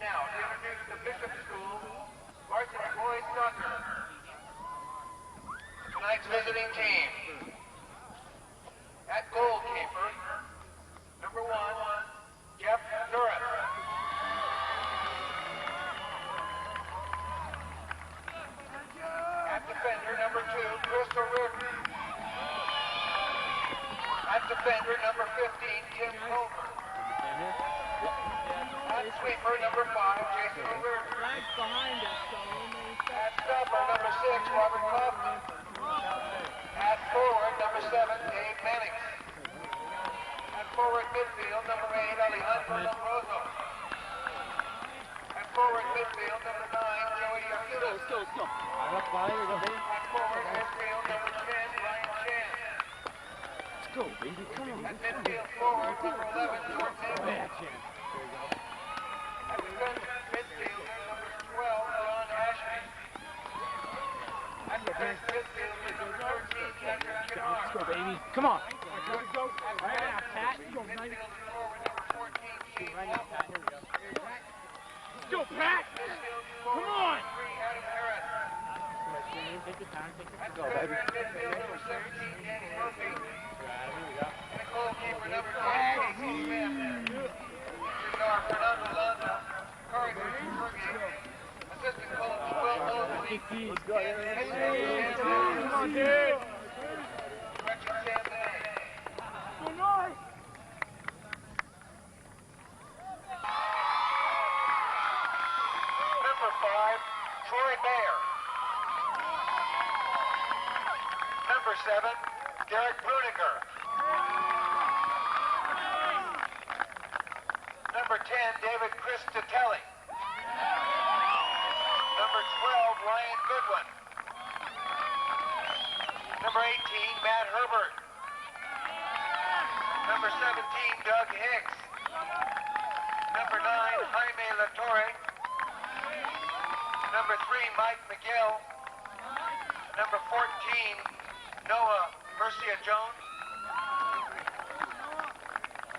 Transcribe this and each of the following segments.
now to introduce the Bishop School varsity boys soccer. Tonight's visiting team. At goalkeeper, number 1, Jeff Duras. At defender, number 2, Crystal Ritter. At defender, number 15, Tim Culver. At sweeper, number 5, Jason O'Leary. At stopper, number 6, Robert Kaufman. At forward, number 7, Dave Mannix. At forward midfield, number 8, Alejandro Lombroso. At forward midfield, number 9, Joey Arquillo. At forward midfield, number 10, Ryan Chan. Let's go, baby. Come on. At midfield forward, number 11, George Nagel. At defense midfielder, number 12, John Ashby. At defense midfielder, number 13, Kendrick Kennard. Let's go, baby. Come on. At midfield forward, number 14, Shane Walker. Let's go, Pat. Come on. 3, Adam Harris. Take your time. At defender and midfield, number 17, Danny Murphy. And the goalkeeper, number 10, Casey Smith. Fernando Landa, Carter Fergie, assistant coach Will Mosley, Let's go. Come on, dude. Direction Sam Day. Good night. Number 5, Troy Bayer. Number 7, Derek Bruniger. Number 10, David Christatelli. Number 12, Ryan Goodwin. Number 18, Matt Herbert. Number 17, Doug Hicks. Number 9, Jaime Latorre. Number 3, Mike McGill. Number 14, Noah Mercia Jones.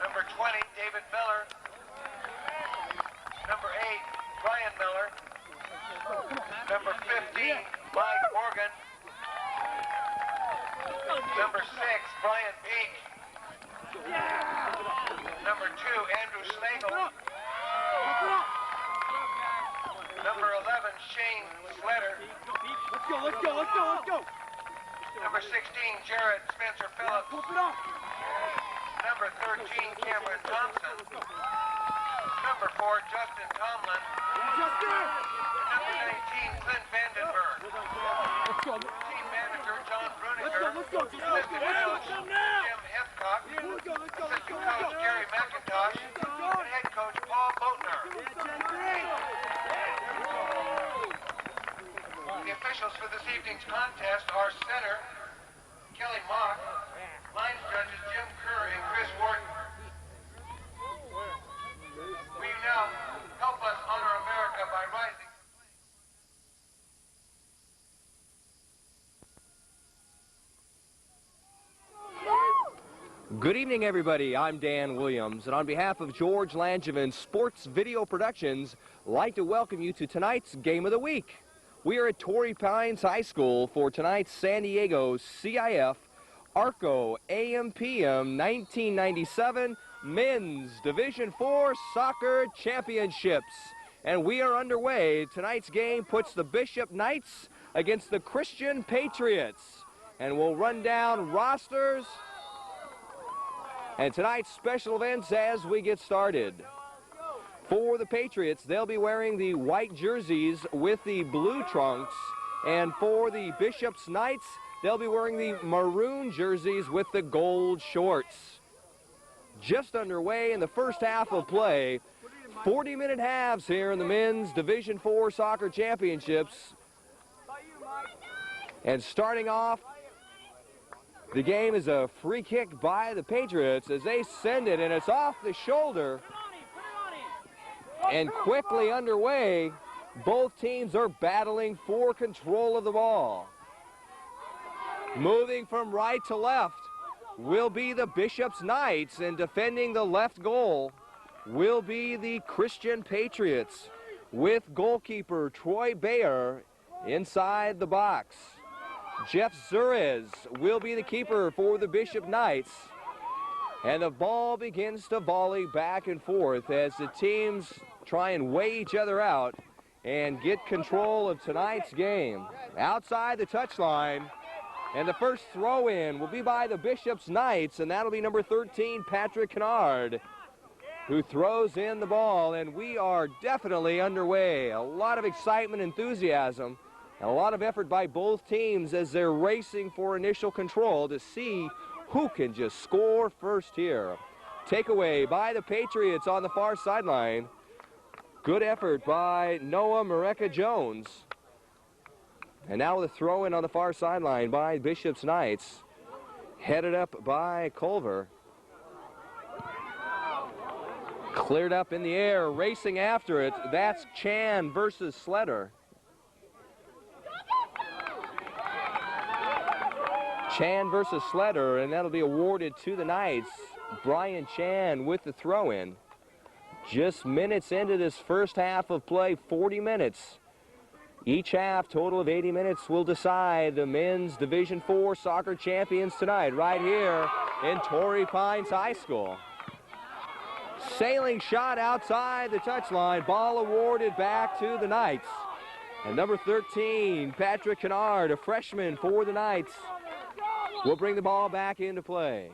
Number 20, David Miller. Number 8, Brian Miller. Number 15, Mike Morgan. Number 6, Brian Peak. Number 2, Andrew Slagle. Number 11, Shane Sletter. Let's go. Number 16, Jared Spencer Phillips. Number 13, Cameron Thompson. Number 4, Justin Tomlin. Number 19, Clint Vandenberg. Team manager, John Bruniger. Assistant coach, Jim Hefcock. Assistant coach, Gary McIntosh. And head coach, Paul Boatner. The officials for this evening's contest are center, Kelly Mock. Lines judges, Jim Kerr and Chris Wharton. Will you now help us honor America by rising? Good evening, everybody. I'm Dan Williams, and on behalf of George Langevin Sports Video Productions, I'd like to welcome you to tonight's Game of the Week. We are at Torrey Pines High School for tonight's San Diego CIF Arco AMPM 1997 Men's Division IV Soccer Championships. And we are underway. Tonight's game puts the Bishop Knights against the Christian Patriots. And we'll run down rosters and tonight's special events as we get started. For the Patriots, they'll be wearing the white jerseys with the blue trunks. And for the Bishop's Knights, they'll be wearing the maroon jerseys with the gold shorts. Just underway in the first half of play. 40-minute halves here in the Men's Division IV Soccer Championships. And starting off, the game is a free kick by the Patriots as they send it, and it's off the shoulder. And quickly underway, both teams are battling for control of the ball. Moving from right to left will be the Bishop's Knights, and defending the left goal will be the Christian Patriots. with goalkeeper Troy Bayer inside the box. Jeff Zurez will be the keeper for the Bishop Knights. And the ball begins to volley back and forth as the teams try and weigh each other out and get control of tonight's game. Outside the touchline, and the first throw-in will be by the Bishop's Knights, and that'll be number 13, Patrick Kennard, who throws in the ball, and we are definitely underway. A lot of excitement, enthusiasm, and a lot of effort by both teams as they're racing for initial control to see who can just score first here. Takeaway by the Patriots on the far sideline. Good effort by Noah Mareka Jones. And now the throw-in on the far sideline by Bishop's Knights, headed up by Culver. Cleared up in the air, racing after it. That's Chan versus Sletter. Chan versus Sletter, and that'll be awarded to the Knights. Brian Chan with the throw-in. Just minutes into this first half of play, 40 minutes. Each half, total of 80 minutes, will decide the men's Division IV soccer champions tonight, right here in Torrey Pines High School. Sailing shot outside the touchline, ball awarded back to the Knights. And number 13, Patrick Kennard, a freshman for the Knights, will bring the ball back into play.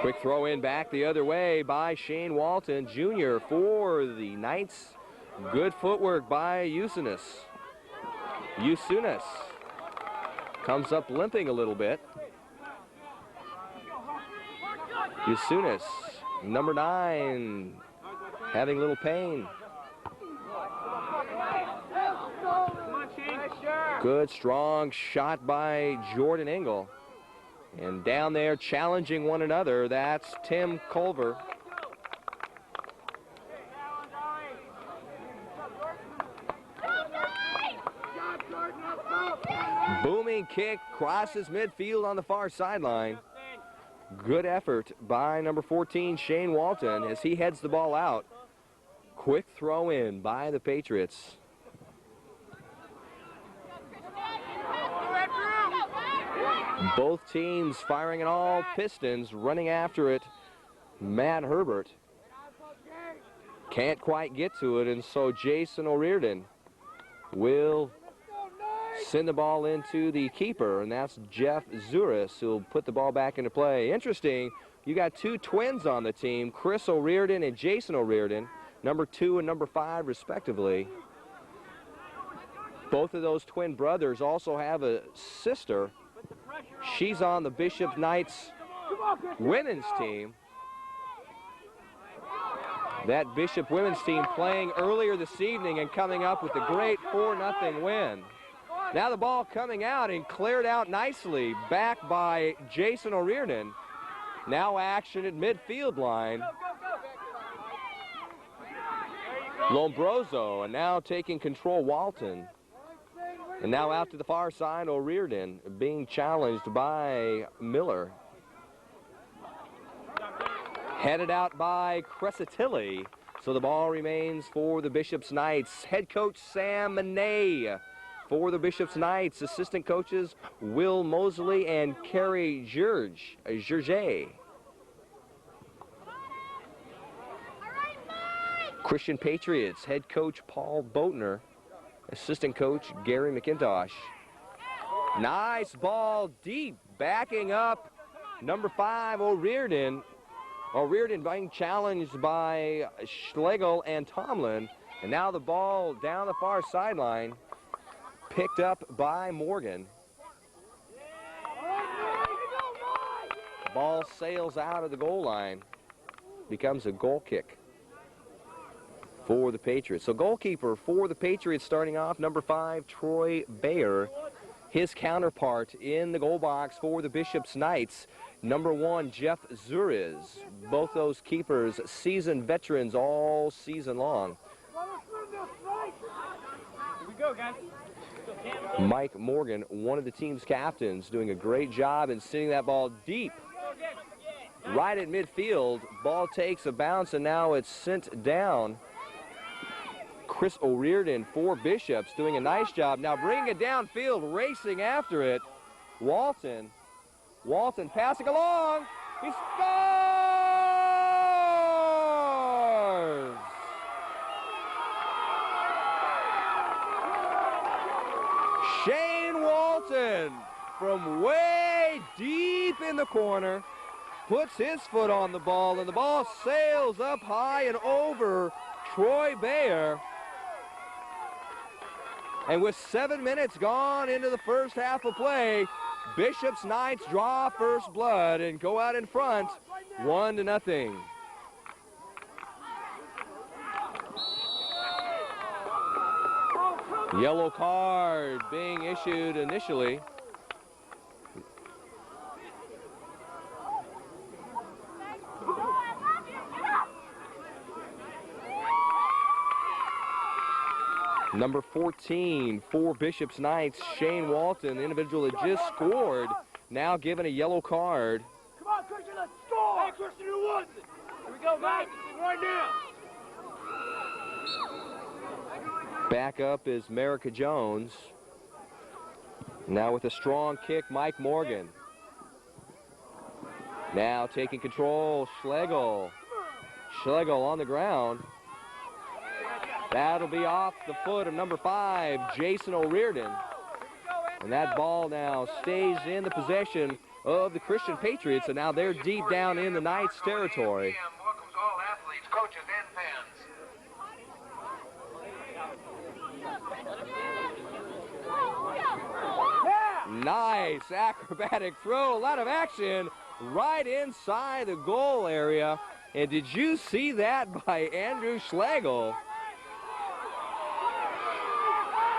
Quick throw in back the other way by Shane Walton Jr. for the Knights. Good footwork by Usunis. Comes up limping a little bit. Usunis, number 9, having a little pain. Good, strong shot by Jordan Engel. And down there challenging one another, that's Tim Culver. Booming kick, crosses midfield on the far sideline. Good effort by number 14, Shane Walton, as he heads the ball out. Quick throw in by the Patriots. Both teams firing at all pistons, running after it. Matt Herbert can't quite get to it, and so Jason O'Riordan will send the ball into the keeper, and that's Jeff Zuris, who'll put the ball back into play. Interesting, you got two twins on the team, Chris O'Riordan and Jason O'Riordan, number 2 and number 5 respectively. Both of those twin brothers also have a sister. She's on the Bishop Knights women's team. That Bishop women's team playing earlier this evening and coming up with a great 4-0 win. Now the ball coming out and cleared out nicely, back by Jason O'Riordan. Now action at midfield line. Lombroso, and now taking control, Walton. And now out to the far side, O'Riordan being challenged by Miller. Headed out by Crescitilli. So the ball remains for the Bishop's Knights. Head coach Sam Monet for the Bishop's Knights. Assistant coaches Will Mosley and Kerry Gerge. Christian Patriots head coach Paul Boatner. Assistant coach Gary McIntosh. Nice ball deep, backing up number 5, O'Riordan. O'Riordan being challenged by Schlegel and Tomlin. And now the ball down the far sideline, picked up by Morgan. Ball sails out of the goal line, becomes a goal kick for the Patriots. So goalkeeper for the Patriots starting off, number 5, Troy Bayer. His counterpart in the goal box for the Bishop's Knights, number 1, Jeff Zuriz. Both those keepers, seasoned veterans all season long. Here we go, guys. Mike Morgan, one of the team's captains, doing a great job in sending that ball deep right at midfield. Ball takes a bounce, and now it's sent down. Chris O'Riordan for Bishops doing a nice job. Now bringing it downfield, racing after it. Walton passing along. He scores! Shane Walton from way deep in the corner puts his foot on the ball, and the ball sails up high and over Troy Bayer. And with 7 minutes gone into the first half of play, Bishops Knights draw first blood and go out in front 1-0. Yellow card being issued initially. Number 14 for Bishops Knights, Shane Walton, the individual that just scored, now given a yellow card. Come on, Christian, let's score! Hey, Christian, who wants it? Here we go, Mike. Right now. Back up is Merica Jones. Now with a strong kick, Mike Morgan. Now taking control, Schlegel. Schlegel on the ground. That'll be off the foot of number 5, Jason O'Riordan. And that ball now stays in the possession of the Christian Patriots, and now they're deep down in the Knights' territory. Welcomes all athletes, coaches, and fans. Nice acrobatic throw, a lot of action right inside the goal area. And did you see that by Andrew Schlegel?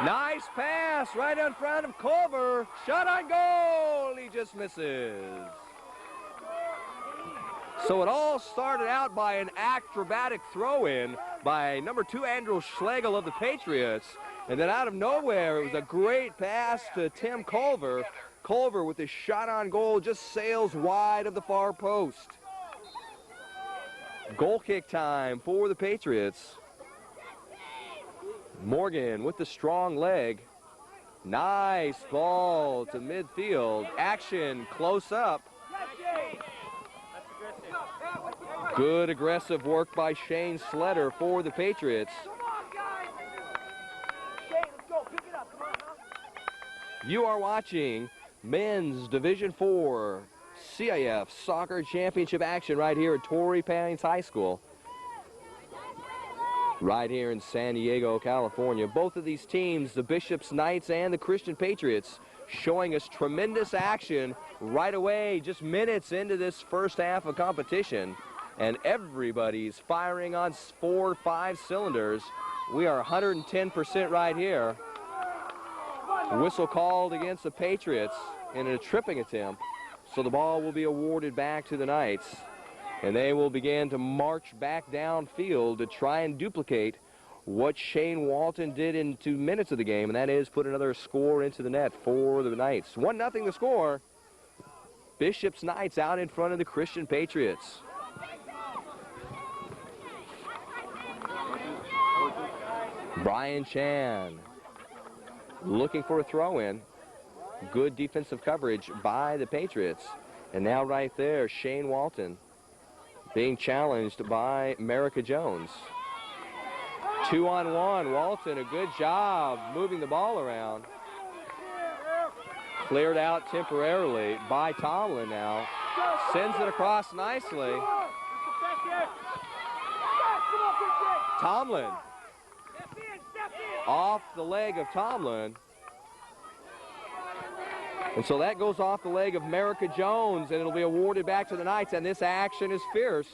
Nice pass right in front of Culver. Shot on goal. He just misses. So it all started out by an acrobatic throw-in by number 2, Andrew Schlegel of the Patriots. And then out of nowhere, it was a great pass to Tim Culver. Culver with his shot on goal just sails wide of the far post. Goal kick time for the Patriots. Morgan with the strong leg. Nice ball to midfield. Action close up. Good aggressive work by Shane Sletter for the Patriots. You are watching Men's Division 4 CIF Soccer Championship action right here at Torrey Pines High School. Right here in San Diego, California. Both of these teams, the Bishops Knights and the Christian Patriots, showing us tremendous action right away, just minutes into this first half of competition. And everybody's firing on 4 or 5 cylinders. We are 110% right here. Whistle called against the Patriots in a tripping attempt. So the ball will be awarded back to the Knights. And they will begin to march back downfield to try and duplicate what Shane Walton did in 2 minutes of the game, and that is put another score into the net for the Knights. 1-0 the score. Bishops Knights out in front of the Christian Patriots. Brian Chan looking for a throw-in. Good defensive coverage by the Patriots. And now right there, Shane Walton being challenged by Merica Jones. 2-on-1. Walton, a good job moving the ball around. Cleared out temporarily by Tomlin now. Sends it across nicely. Tomlin. Off the leg of Tomlin. And so that goes off the leg of Merica Jones, and it'll be awarded back to the Knights, and this action is fierce.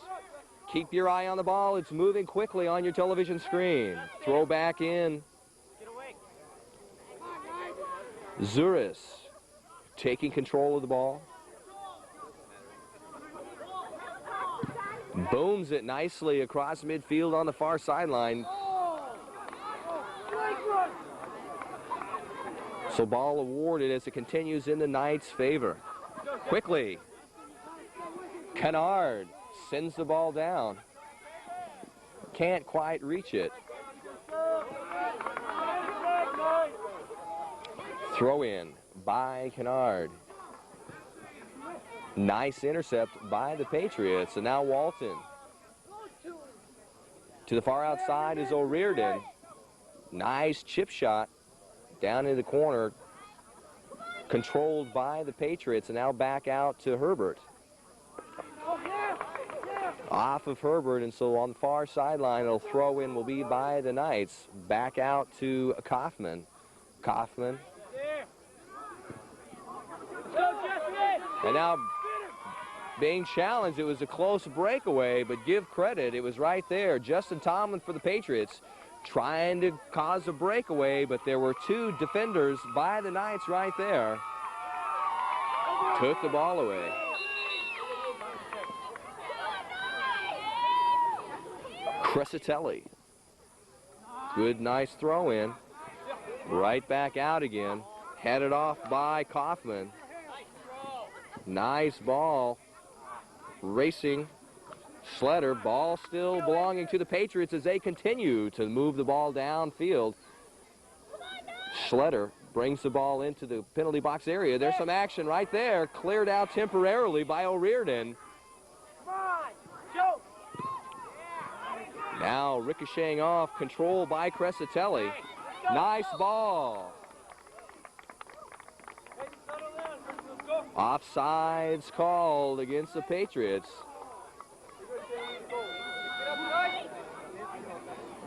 Keep your eye on the ball. It's moving quickly on your television screen. Throw back in. Zuris taking control of the ball. Booms it nicely across midfield on the far sideline. So ball awarded as it continues in the Knights' favor. Quickly, Kennard sends the ball down. Can't quite reach it. Throw in by Kennard. Nice intercept by the Patriots. And now Walton. To the far outside is O'Riordan. Nice chip shot down in the corner. Controlled by the Patriots. And now back out to Herbert. Off of Herbert, and so on the far sideline, it'll throw in will be by the Knights. Back out to Kaufman. Kaufman. And now being challenged, it was a close breakaway, but give credit, it was right there. Justin Tomlin for the Patriots trying to cause a breakaway, but there were two defenders by the Knights right there. Took the ball away. Crescitelli. Good, nice throw in. Right back out again. Headed off by Kaufman. Nice ball. Racing Schletter. Ball still belonging to the Patriots as they continue to move the ball downfield. Schletter brings the ball into the penalty box area. There's some action right there. Cleared out temporarily by O'Riordan. Now ricocheting off, control by Crescitelli. Nice ball. Offsides called against the Patriots.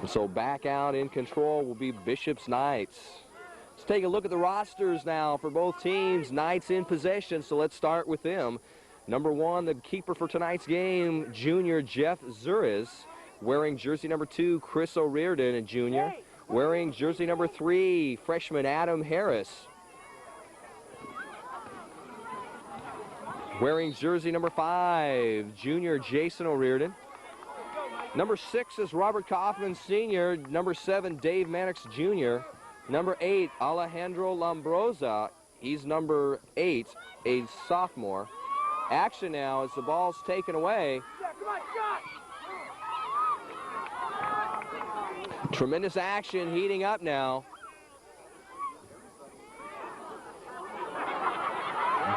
And so back out in control will be Bishop's Knights. Let's take a look at the rosters now for both teams. Knights in possession, so let's start with them. Number 1, the keeper for tonight's game, junior Jeff Zuris. Wearing jersey number 2, Chris O'Riordan, a junior. Wearing jersey number 3, freshman Adam Harris. Wearing jersey number 5, junior Jason O'Riordan. Number 6 is Robert Kaufman, senior. Number 7, Dave Mannix, junior. Number 8, Alejandro Lombrosa. He's number 8, a sophomore. Action now as the ball's taken away. Tremendous action heating up now.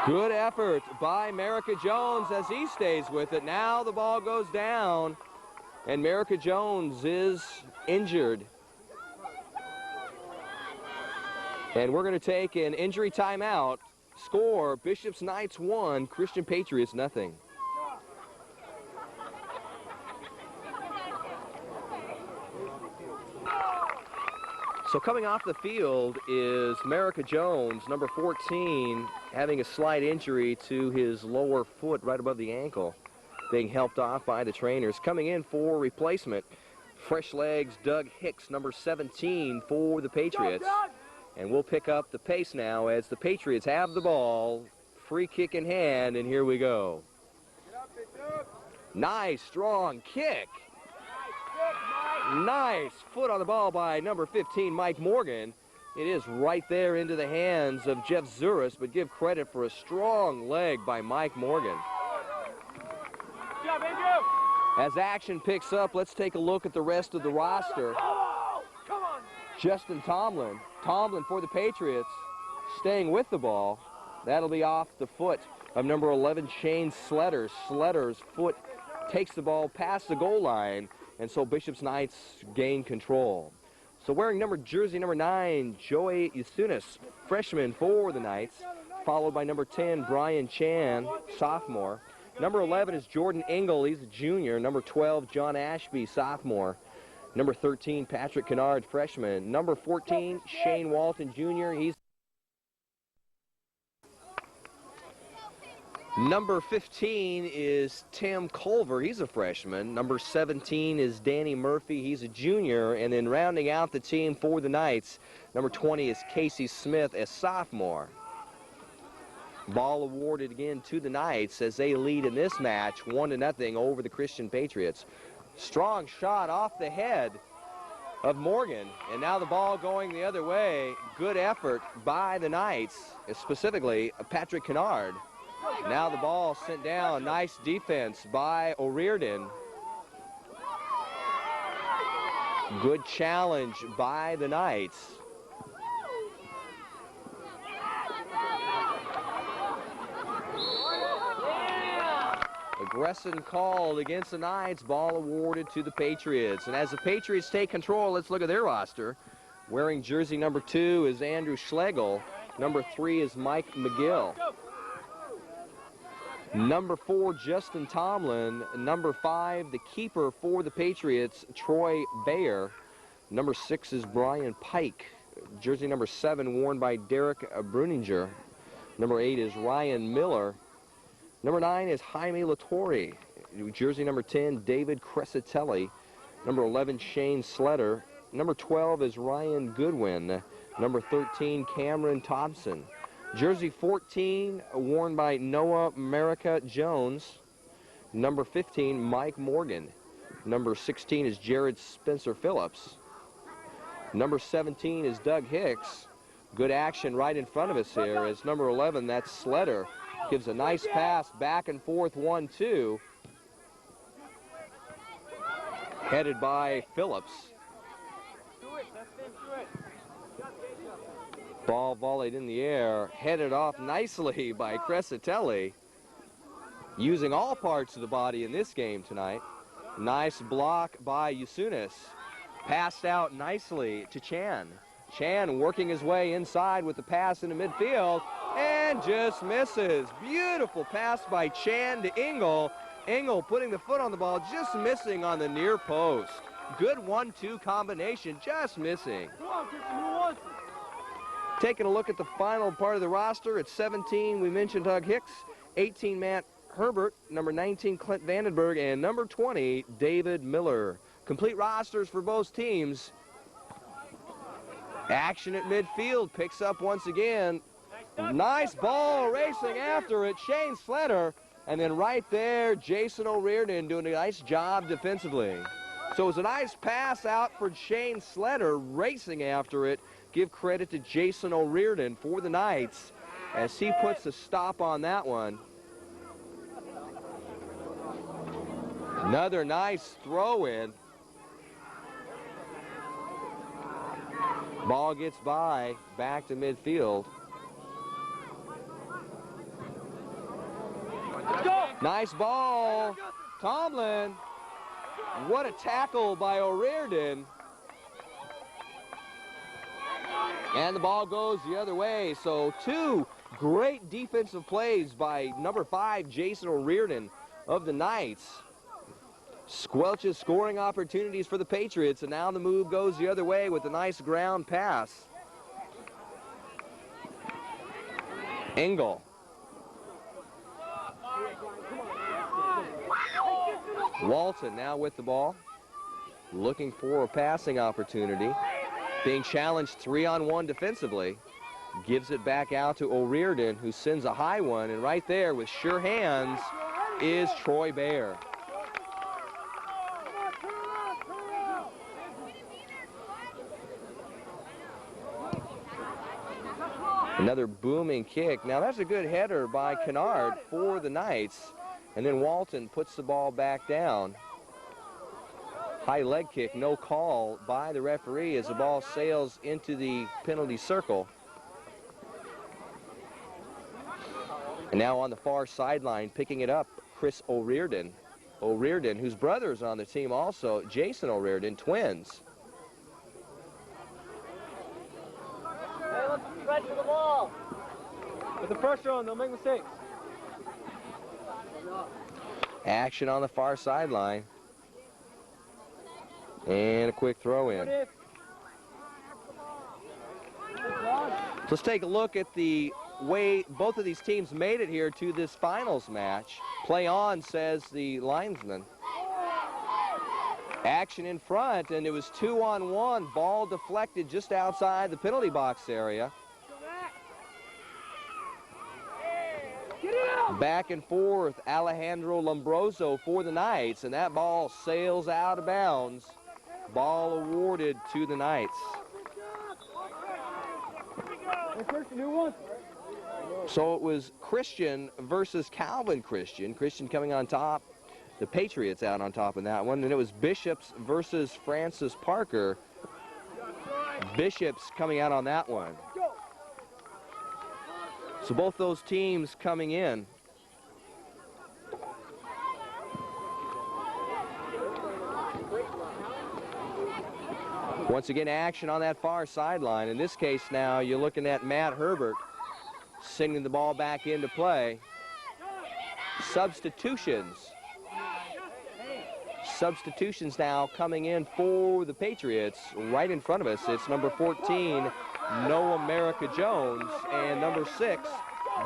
Good effort by Merica Jones as he stays with it. Now the ball goes down, and Merica Jones is injured. And we're going to take an injury timeout. Score, Bishop's Knights 1, Christian Patriots nothing. So coming off the field is Merica Jones, number 14, having a slight injury to his lower foot right above the ankle, being helped off by the trainers. Coming in for replacement, fresh legs, Doug Hicks, number 17 for the Patriots. And we'll pick up the pace now as the Patriots have the ball, free kick in hand, and here we go. Nice, strong kick. Nice foot on the ball by number 15, Mike Morgan. It is right there into the hands of Jeff Zuris, but give credit for a strong leg by Mike Morgan. Good job, Andrew. As action picks up, let's take a look at the rest of the roster. Come on. Justin Tomlin. Tomlin for the Patriots, staying with the ball. That'll be off the foot of number 11, Shane Sletter. Sletter's foot takes the ball past the goal line. And so Bishop's Knights gain control. So wearing jersey number 9, Joey Yusunis, freshman for the Knights, followed by number 10, Brian Chan, sophomore. Number 11 is Jordan Engel, he's a junior. Number 12, John Ashby, sophomore. Number 13, Patrick Kennard, freshman. Number 14, Shane Walton, junior. Number 15 is Tim Culver. He's a freshman. Number 17 is Danny Murphy. He's a junior. And then rounding out the team for the Knights, number 20 is Casey Smith, a sophomore. Ball awarded again to the Knights as they lead in this match 1-0 over the Christian Patriots. Strong shot off the head of Morgan. And now the ball going the other way. Good effort by the Knights, specifically Patrick Kennard. Now the ball sent down. Nice defense by O'Riordan. Good challenge by the Knights. Aggression called against the Knights. Ball awarded to the Patriots. And as the Patriots take control, let's look at their roster. Wearing jersey number 2 is Andrew Schlegel. Number 3 is Mike McGill. Number 4, Justin Tomlin. Number 5, the keeper for the Patriots, Troy Bayer. Number 6 is Brian Pike. Jersey number 7 worn by Derek Bruninger. Number 8 is Ryan Miller. Number 9 is Jaime Latorre. Jersey number 10, David Crescitelli. Number 11, Shane Sletter. Number 12 is Ryan Goodwin. Number 13, Cameron Thompson. Jersey 14, worn by Noah Marica Jones. Number 15, Mike Morgan. Number 16 is Jared Spencer Phillips. Number 17 is Doug Hicks. Good action right in front of us here as number 11, that's Sletter, gives a nice pass back and forth 1-2. Headed by Phillips. Ball volleyed in the air, headed off nicely by Crescitelli. Using all parts of the body in this game tonight. Nice block by Yusunis. Passed out nicely to Chan. Chan working his way inside with the pass into midfield and just misses. Beautiful pass by Chan to Engel. Engel putting the foot on the ball, just missing on the near post. Good 1-2 combination, just missing. Taking a look at the final part of the roster, at 17, we mentioned Doug Hicks, 18, Matt Herbert, number 19, Clint Vandenberg, and number 20, David Miller. Complete rosters for both teams. Action at midfield, picks up once again. Nice ball, racing after it, Shane Sletter. And then right there, Jason O'Riordan doing a nice job defensively. So it was a nice pass out for Shane Sletter, racing after it. Give credit to Jason O'Riordan for the Knights as he puts a stop on that one. Another nice throw in. Ball gets by, back to midfield. Nice ball, Tomlin. What a tackle by O'Riordan. And the ball goes the other way. So 2 great defensive plays by number 5, Jason O'Riordan of the Knights. Squelches scoring opportunities for the Patriots, and now the move goes the other way with a nice ground pass. Engel. Walton now with the ball, looking for a passing opportunity. Being challenged 3-on-1 defensively. Gives it back out to O'Riordan, who sends a high one, and right there with sure hands is Troy Bayer. Another booming kick. Now that's a good header by Kennard for the Knights. And then Walton puts the ball back down. High leg kick, no call by the referee as the ball sails into the penalty circle. And now on the far sideline, picking it up, Chris O'Riordan. O'Riordan, whose brother's on the team also, Jason O'Riordan, twins. Hey, let's stretch the ball. With the pressure on, they'll make mistakes. Action on the far sideline. And a quick throw in. Let's take a look at the way both of these teams made it here to this finals match. Play on, says the linesman. Action in front, and it was 2-on-1. Ball deflected just outside the penalty box area. Back and forth, Alejandro Lombroso for the Knights, and that ball sails out of bounds. Ball awarded to the Knights. So it was Christian versus Calvin Christian. Christian coming on top. The Patriots out on top in that one. And it was Bishops versus Francis Parker. Bishops coming out on that one. So both those teams coming in. Once again, action on that far sideline. In this case now, you're looking at Matt Herbert sending the ball back into play. Substitutions. Substitutions now coming in for the Patriots right in front of us. It's number 14, Noah America Jones, and number 6,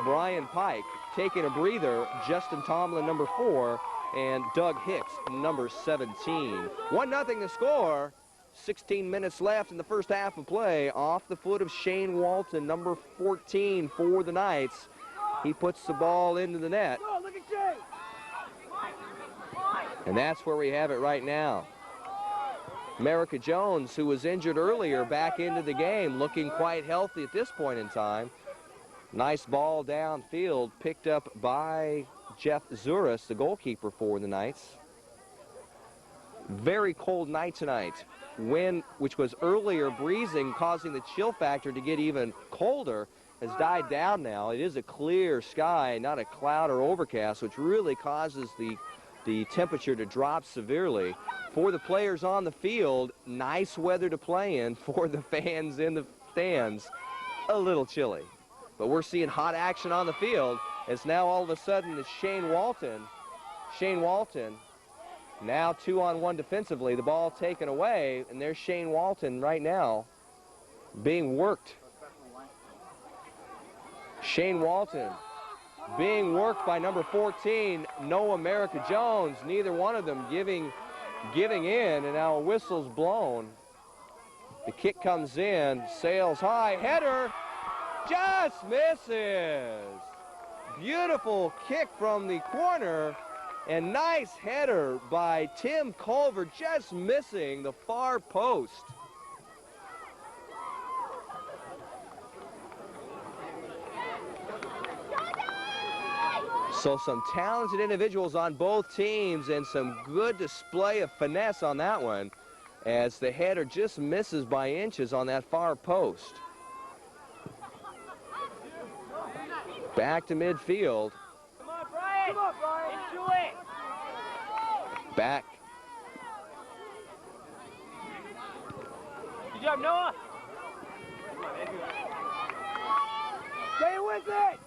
Brian Pike. Taking a breather, Justin Tomlin, number 4, and Doug Hicks, number 17. 1-0 the score. 16 minutes left in the first half of play. Off the foot of Shane Walton, number 14 for the Knights. He puts the ball into the net. And that's where we have it right now. America Jones, who was injured earlier, back into the game, looking quite healthy at this point in time. Nice ball downfield, picked up by Jeff Zuras, the goalkeeper for the Knights. Very cold night tonight. Wind, which was earlier breezing, causing the chill factor to get even colder, has died down now. It is a clear sky, not a cloud or overcast, which really causes the temperature to drop severely. For the players on the field, nice weather to play in. For the fans in the stands, a little chilly. But we're seeing hot action on the field as now all of a sudden it's Shane Walton. Shane Walton now 2-on-1 defensively. The ball taken away, and there's Shane Walton right now being worked. Shane Walton being worked by number 14, Noah America Jones. Neither one of them giving in, and now a whistle's blown. The kick comes in, sails high, header, just misses. Beautiful kick from the corner, and nice header by Tim Culver, just missing the far post. So some talented individuals on both teams and some good display of finesse on that one, as the header just misses by inches on that far post. Back to midfield. Come on, Brian. Come on, Brian. Into it. Back. Good job, Noah. Stay with it.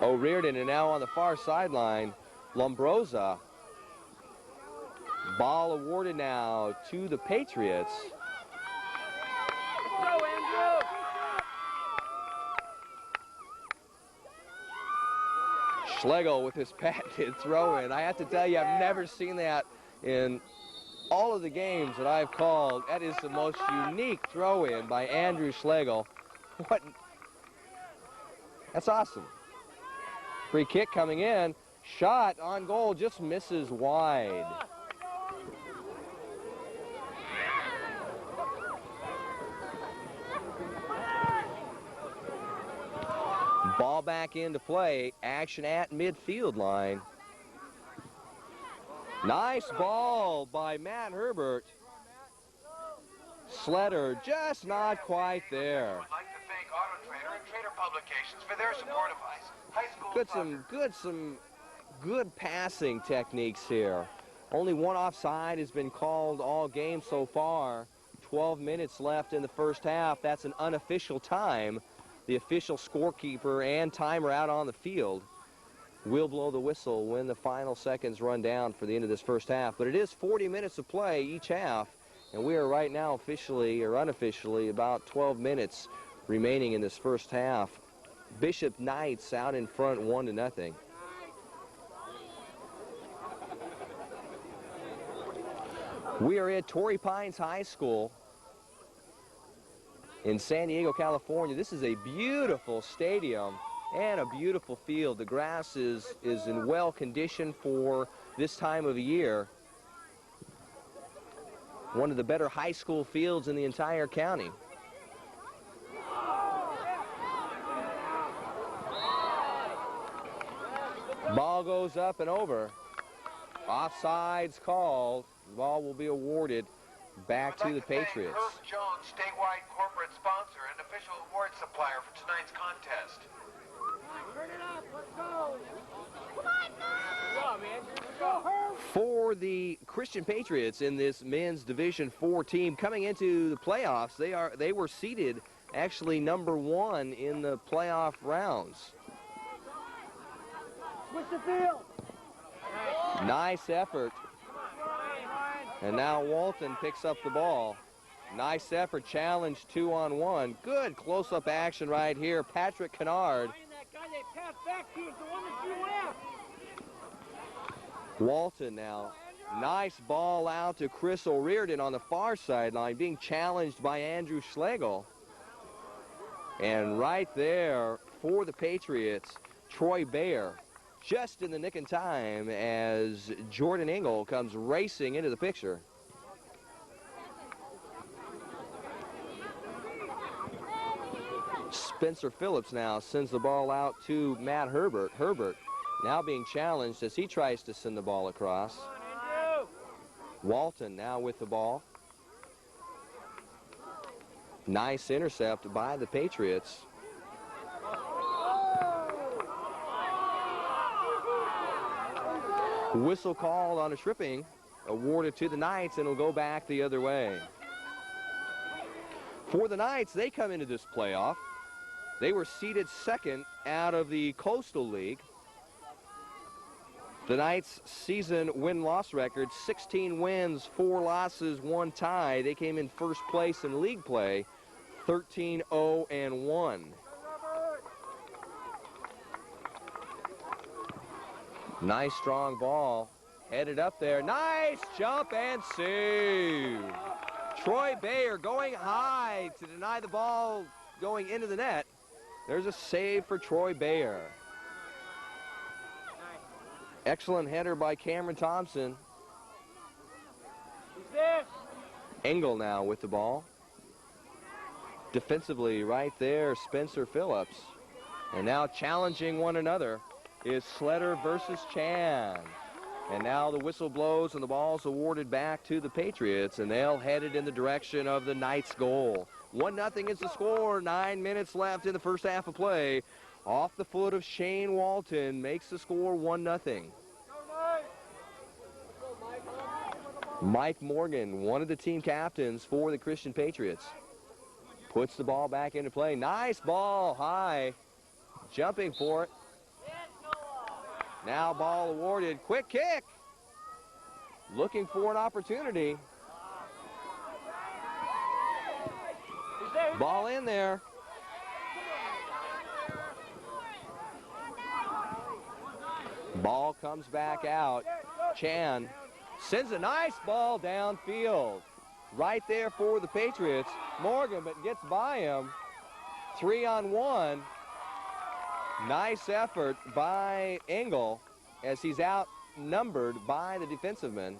O'Riordan, and now on the far sideline, Lombrosa. Ball awarded now to the Patriots. Go, Andrew. Schlegel with his patented throw-in. I have to tell you, I've never seen that in all of the games that I've called. That is the most unique throw-in by Andrew Schlegel. What? That's awesome. Free kick coming in. Shot on goal, just misses wide. Ball back into play. Action at midfield line. Nice ball by Matt Herbert. Sletter just not quite there. I'd like to thank Auto Trader and Trader Publications for their support of high school. Some good passing techniques here. Only one offside has been called all game so far. 12 minutes left in the first half. That's an unofficial time. The official scorekeeper and timer out on the field will blow the whistle when the final seconds run down for the end of this first half. But it is 40 minutes of play each half, and we are right now officially or unofficially about 12 minutes remaining in this first half. Bishop Knights out in front 1-0. We are at Torrey Pines High School in San Diego, California. This is a beautiful stadium. and a beautiful field. The grass is in well condition for this time of the year. One of the better high school fields in the entire county. Ball goes up and over. Offsides called. The ball will be awarded back to the Patriots. Herb Jones, statewide corporate sponsor and official award supplier for tonight's contest. Turn it up. Let's go. Come on, man. Let's go, Herb. For the Christian Patriots in this men's Division IV team coming into the playoffs, they were seeded actually number 1 in the playoff rounds. Push the field. Nice effort. And now Walton picks up the ball. Nice effort, challenge 2-on-1. Good close-up action right here. Patrick Kennard. That guy they passed back to is the one that you left. Walton now. Nice ball out to Chris O'Riordan on the far sideline, being challenged by Andrew Schlegel. And right there for the Patriots, Troy Bayer, just in the nick of time as Jordan Engel comes racing into the picture. Spencer Phillips now sends the ball out to Matt Herbert. Herbert now being challenged as he tries to send the ball across. Walton now with the ball. Nice intercept by the Patriots. Whistle called on a tripping, awarded to the Knights, and it'll go back the other way. For the Knights, they come into this playoff. They were seeded 2nd out of the Coastal League. The Knights' season win-loss record, 16 wins, 4 losses, 1 tie. They came in first place in league play, 13-0-1. Nice strong ball, headed up there. Nice jump and save. Troy Bayer going high to deny the ball going into the net. There's a save for Troy Bayer. Excellent header by Cameron Thompson. Engel now with the ball. Defensively right there, Spencer Phillips. And now challenging one another is Sletter versus Chan. And now the whistle blows and the ball's awarded back to the Patriots, and they'll head it in the direction of the Knights' goal. 1-0 is the score. 9 minutes left in the first half of play. Off the foot of Shane Walton, makes the score 1-0. Mike Morgan, one of the team captains for the Christian Patriots, puts the ball back into play. Nice ball, high, jumping for it. Now ball awarded, quick kick. Looking for an opportunity. Ball in there. Ball comes back out. Chan sends a nice ball downfield. Right there for the Patriots. Morgan, but gets by him. 3-on-1. Nice effort by Engel as he's outnumbered by the defensive men.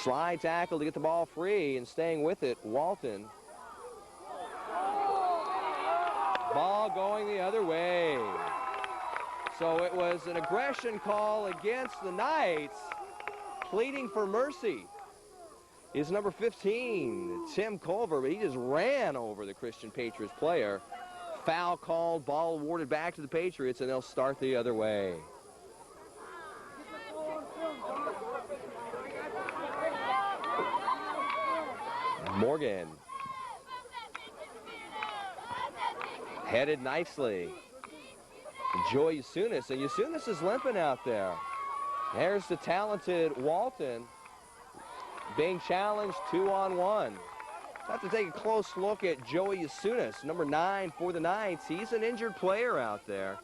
Slide tackle to get the ball free, and staying with it, Walton. Ball going the other way. So it was an aggression call against the Knights. Pleading for mercy is number 15, Tim Culver, but he just ran over the Christian Patriots player. Foul called, ball awarded back to the Patriots, and they'll start the other way. Morgan. Headed nicely. Joy Yasunis, and Yasunis is limping out there. There's the talented Walton being challenged 2-on-1. Have to take a close look at Joey Yasunis, number 9 for the Knights. He's an injured player out there.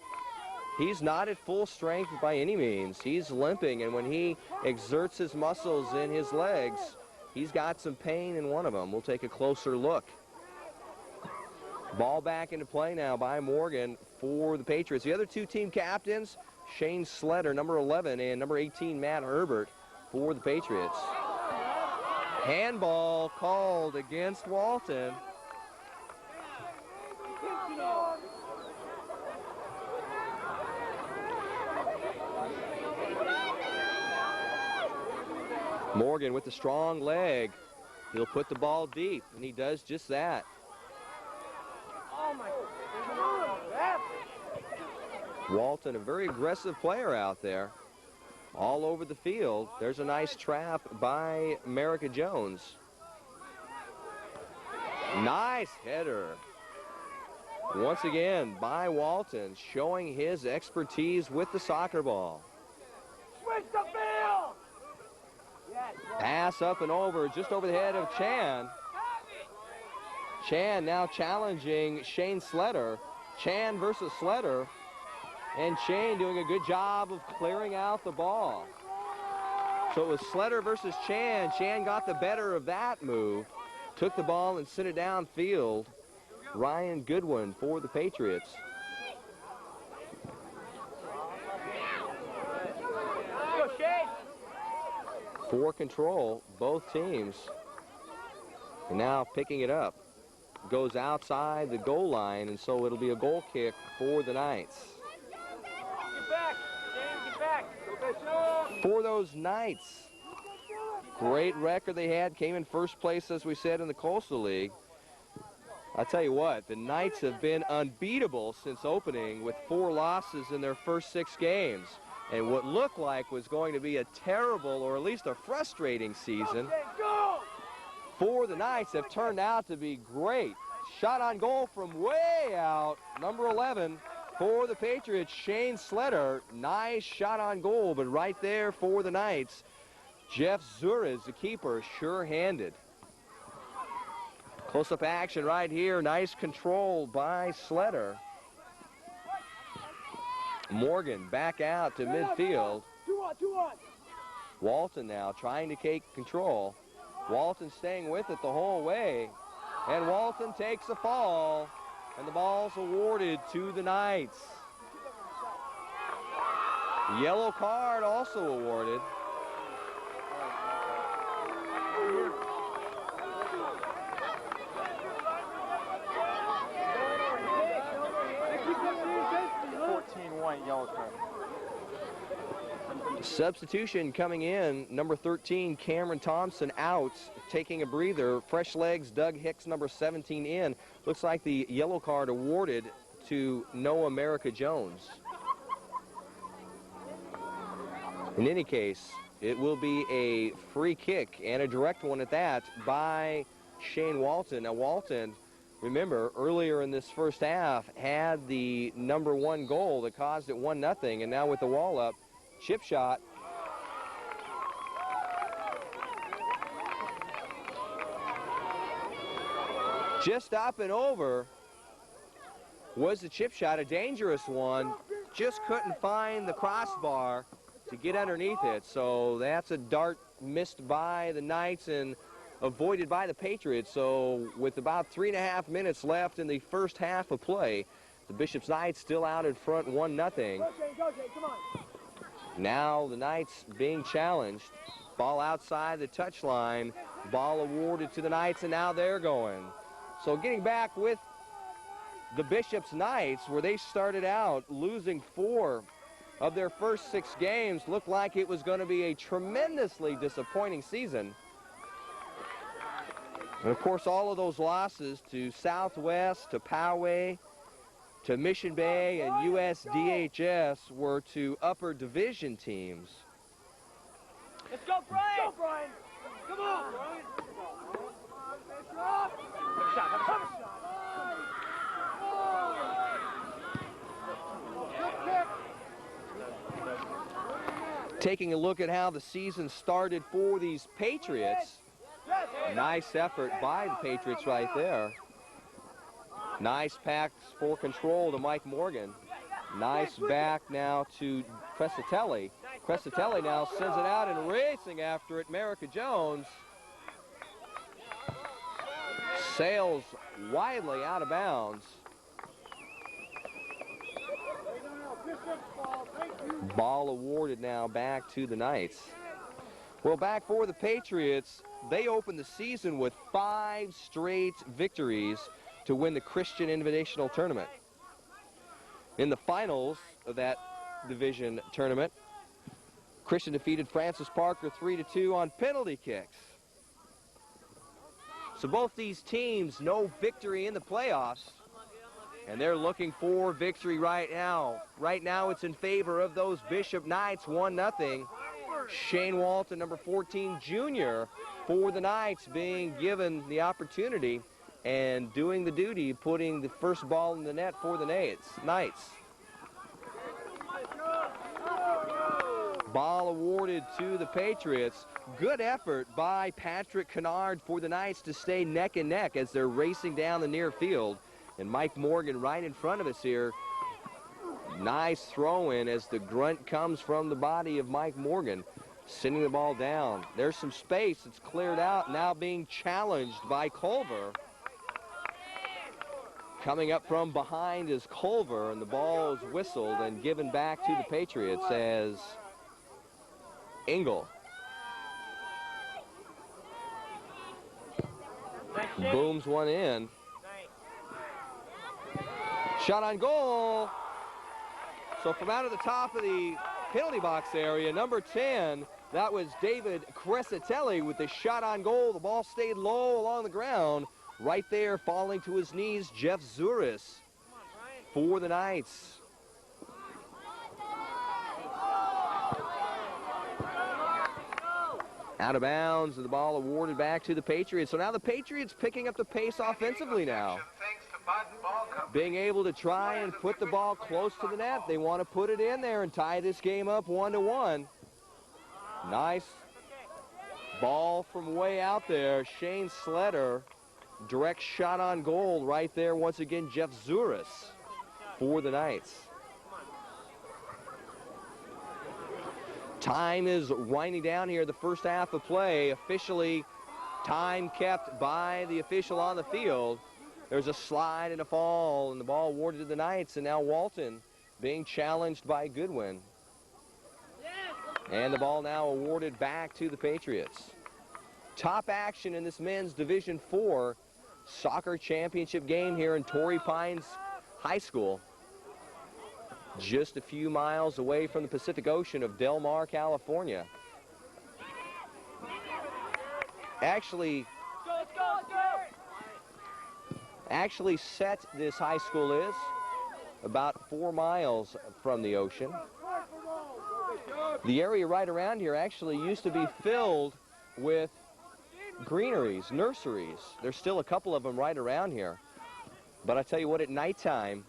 He's not at full strength by any means. He's limping, and when he exerts his muscles in his legs, he's got some pain in one of them. We'll take a closer look. Ball back into play now by Morgan for the Patriots. The other two team captains, Shane Sletter, number 11, and number 18, Matt Herbert, for the Patriots. Handball called against Walton. Morgan with the strong leg. He'll put the ball deep, and he does just that. Walton, a very aggressive player out there, all over the field. There's a nice trap by America Jones. Nice header. Once again by Walton, showing his expertise with the soccer ball. Switch the field! Pass up and over, just over the head of Chan. Chan now challenging Shane Sletter. Chan versus Sletter. And Shane doing a good job of clearing out the ball. So it was Sletter versus Chan. Chan got the better of that move. Took the ball and sent it downfield. Ryan Goodwin for the Patriots. For control, both teams. And now picking it up. Goes outside the goal line, and so it'll be a goal kick for the Knights. Get back. For those Knights, great record they had. Came in first place, as we said, in the Coastal League. I tell you what, the Knights have been unbeatable since opening with 4 losses in their first 6 games. And what looked like was going to be a terrible, or at least a frustrating season, for the Knights have turned out to be great. Shot on goal from way out, number 11 for the Patriots, Shane Sletter. Nice shot on goal, but right there for the Knights, Jeff Zurez, the keeper, sure-handed. Close-up action right here. Nice control by Sletter. Morgan back out to midfield. 2-on. Walton now trying to take control. Walton staying with it the whole way. And Walton takes a fall. And the ball's awarded to the Knights. Yellow card also awarded. Yellow card. Substitution coming in, number 13, Cameron Thompson out, taking a breather. Fresh legs, Doug Hicks, number 17 in. Looks like the yellow card awarded to Noah America Jones. In any case, it will be a free kick, and a direct one at that, by Shane Walton. Now Walton, remember, earlier in this first half, had the number 1 goal that caused it 1-0, and now with the wall up, chip shot. Just up and over was the chip shot, a dangerous one. Just couldn't find the crossbar to get underneath it, so that's a dart missed by the Knights and avoided by the Patriots. So with about 3.5 minutes left in the first half of play, the Bishops Knights still out in front 1-0. Go, Shane, come on. Now the Knights being challenged. Ball outside the touchline. Ball awarded to the Knights, and now they're going. So getting back with the Bishops Knights, where they started out losing 4 of their first 6 games, looked like it was going to be a tremendously disappointing season. And of course, all of those losses to Southwest, to Poway, to Mission Bay, and USDHS were to upper division teams. Let's go, Brian! Go, Brian! Come on, Brian! Have a shot. Taking a look at how the season started for these Patriots. Nice effort by the Patriots right there. Nice pass for control to Mike Morgan. Nice back now to Crescitelli. Crescitelli now sends it out and racing after it, America Jones. Sails widely out of bounds. Ball awarded now back to the Knights. Well, back for the Patriots, they opened the season with 5 straight victories to win the Christian Invitational Tournament. In the finals of that division tournament, Christian defeated Francis Parker 3-2 on penalty kicks. So both these teams no victory in the playoffs, and they're looking for victory right now. Right now it's in favor of those Bishop Knights, 1-0. Shane Walton, number 14 junior, for the Knights, being given the opportunity and doing the duty, putting the first ball in the net for the Knights. Ball awarded to the Patriots. Good effort by Patrick Kennard for the Knights to stay neck and neck as they're racing down the near field. And Mike Morgan right in front of us here. Nice throw in as the grunt comes from the body of Mike Morgan, sending the ball down. There's some space. It's cleared out, now being challenged by Culver. Coming up from behind is Culver, and the ball is whistled and given back to the Patriots as Engel booms one in. Shot on goal. So from out of the top of the penalty box area, number 10, that was David Crescitelli with the shot on goal. The ball stayed low along the ground. Right there, falling to his knees, Jeff Zuris for the Knights. Out of bounds, and the ball awarded back to the Patriots. So now the Patriots picking up the pace offensively now. Being able to try and put the ball close to the net. They want to put it in there and tie this game up 1-1. Nice ball from way out there. Shane Sletter, direct shot on goal right there. Once again, Jeff Zuris for the Knights. Time is winding down here, the first half of play. Officially, time kept by the official on the field. There's a slide and a fall, and the ball awarded to the Knights, and now Walton being challenged by Goodwin. And the ball now awarded back to the Patriots. Top action in this men's Division IV soccer championship game here in Torrey Pines High School. Just a few miles away from the Pacific Ocean of Del Mar, California. Actually set this high school is about 4 miles from the ocean. The area right around here actually used to be filled with greeneries, nurseries. There's still a couple of them right around here. But I tell you what, at nighttime,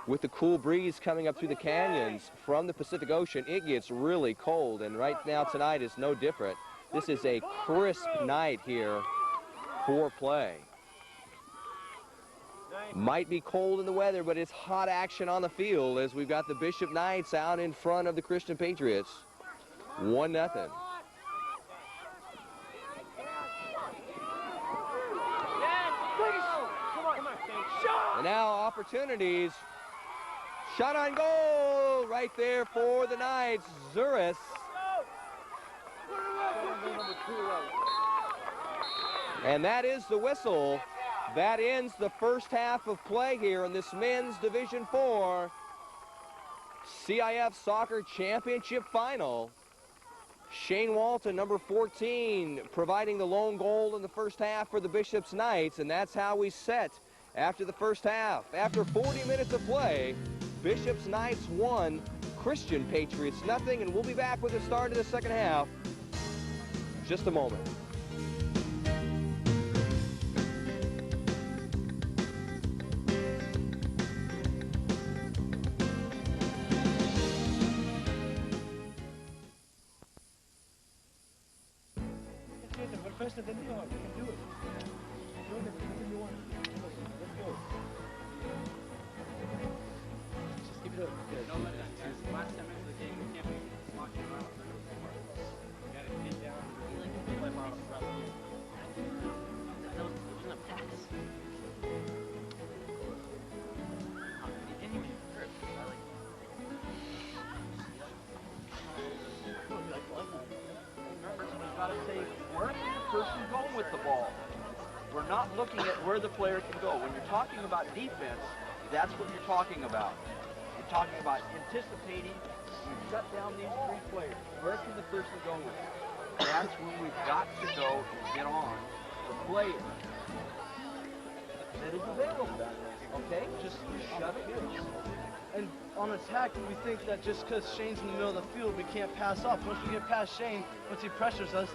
with the cool breeze coming up through the canyons from the Pacific Ocean, it gets really cold, and right now tonight is no different. This is a crisp night here for play. Might be cold in the weather, but it's hot action on the field as we've got the Bishop Knights out in front of the Christian Patriots. 1-0. And now opportunities. Shot on goal right there for the Knights. Zuris. And that is the whistle. That ends the first half of play here in this men's Division IV CIF Soccer Championship Final. Shane Walton, number 14, providing the lone goal in the first half for the Bishop's Knights, and that's how we set after the first half. After 40 minutes of play, Bishop's Knights 1, Christian Patriots 0, and we'll be back with the start of the second half in just a moment. Faster than you are. You can do it. Do anything you want. Let's go. Just keep it up. Yeah. Last 10 minutes of the game, we can't be walking around. We got to get down. Play miles. That wasn't a pass. Person going with the ball. We're not looking at where the player can go. When you're talking about defense, that's what you're talking about. You're talking about anticipating. You shut down these three players. Where can the person go with? That's when we've got to go and get on the player that is available. Okay? Just shut it in. And on attack, we think that just because Shane's in the middle of the field, we can't pass off. Once we get past Shane, once he pressures us,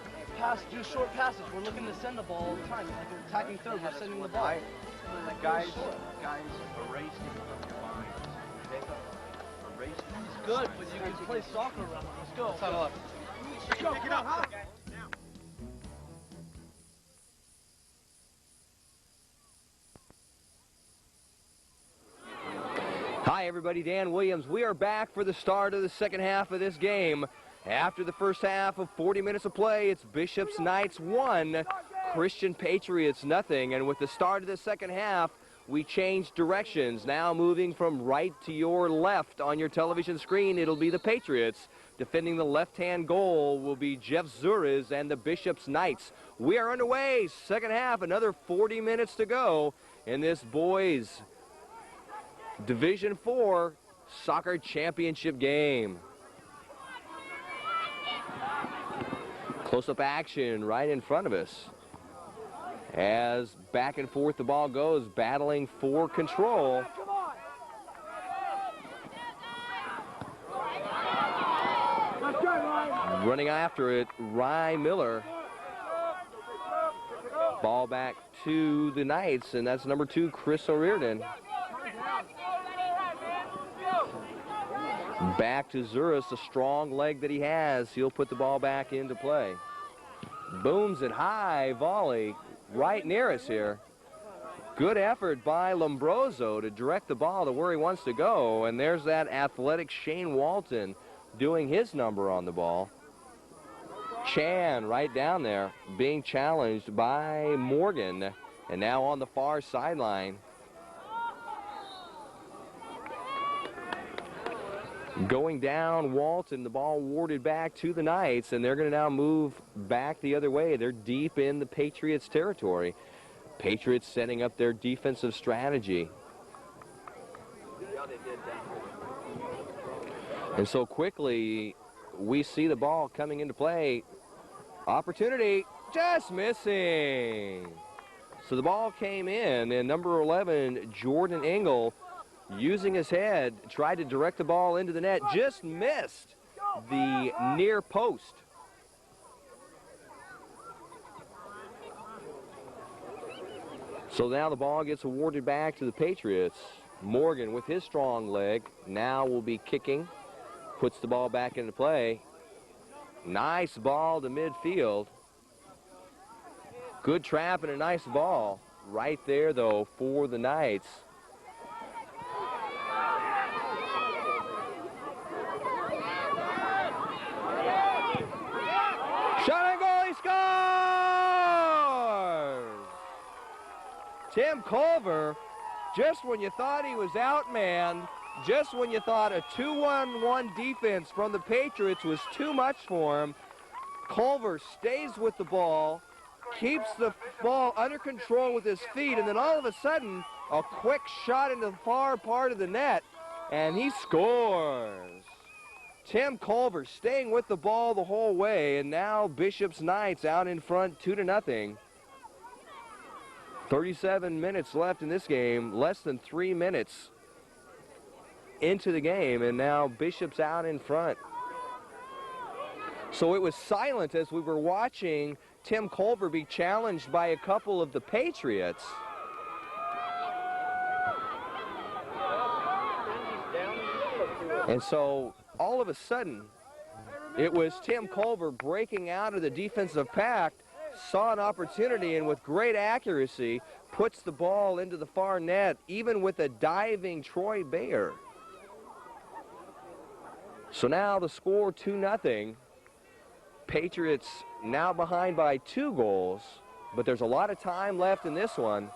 do short passes. We're looking to send the ball all the time. Like we're attacking third, we're sending the ball. Guys, erase him from your mind. Okay? Erase him. He's good, but you can play soccer around him. Let's go. Settle up. Let's go. Come on. Hi, everybody. Dan Williams. We are back for the start of the second half of this game. After the first half of 40 minutes of play, it's Bishop's Knights 1, Christian Patriots nothing. And with the start of the second half, we changed directions. Now moving from right to your left on your television screen, it'll be the Patriots. Defending the left-hand goal will be Jeff Zurez and the Bishop's Knights. We are underway. Second half, another 40 minutes to go in this boys Division IV soccer championship game. Close-up action right in front of us. As back and forth the ball goes, battling for control. Running after it, Rye Miller. Ball back to the Knights, and that's number 2, Chris O'Riordan. Back to Zurus, a strong leg that he has. He'll put the ball back into play. Booms it high, volley right near us here. Good effort by Lombroso to direct the ball to where he wants to go. And there's that athletic Shane Walton doing his number on the ball. Chan right down there being challenged by Morgan. And now on the far sideline. Going down, Walton, the ball warded back to the Knights, and they're going to now move back the other way. They're deep in the Patriots' territory. Patriots setting up their defensive strategy. And so quickly, we see the ball coming into play. Opportunity, just missing. So the ball came in, and number 11, Jordan Engel, using his head, tried to direct the ball into the net, just missed the near post. So now the ball gets awarded back to the Patriots. Morgan with his strong leg now will be kicking, puts the ball back into play. Nice ball to midfield. Good trap and a nice ball right there, though, for the Knights. Shot and goal, he scores! Tim Culver, just when you thought he was outmanned, just when you thought a 2-1-1 defense from the Patriots was too much for him, Culver stays with the ball, keeps the ball under control with his feet, and then all of a sudden, a quick shot into the far part of the net, and he scores. Tim Culver staying with the ball the whole way, and now Bishop's Knights out in front 2-0. 37 minutes left in this game, less than 3 minutes into the game, and now Bishop's out in front. So it was silent as we were watching Tim Culver be challenged by a couple of the Patriots. And so all of a sudden, it was Tim Culver breaking out of the defensive pact, saw an opportunity, and with great accuracy puts the ball into the far net, even with a diving Troy Bayer. So now the score 2-0. Patriots now behind by 2 goals, but there's a lot of time left in this one.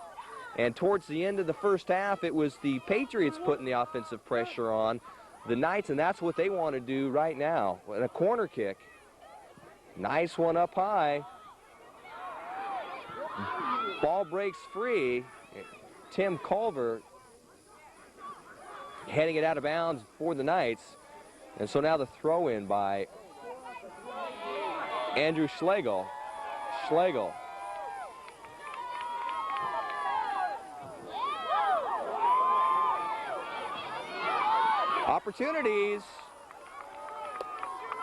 And towards the end of the first half, it was the Patriots putting the offensive pressure on the Knights, and that's what they want to do right now. And a corner kick. Nice one up high. Ball breaks free. Tim Culver heading it out of bounds for the Knights. And so now the throw in by Andrew Schlegel. Schlegel. Opportunities.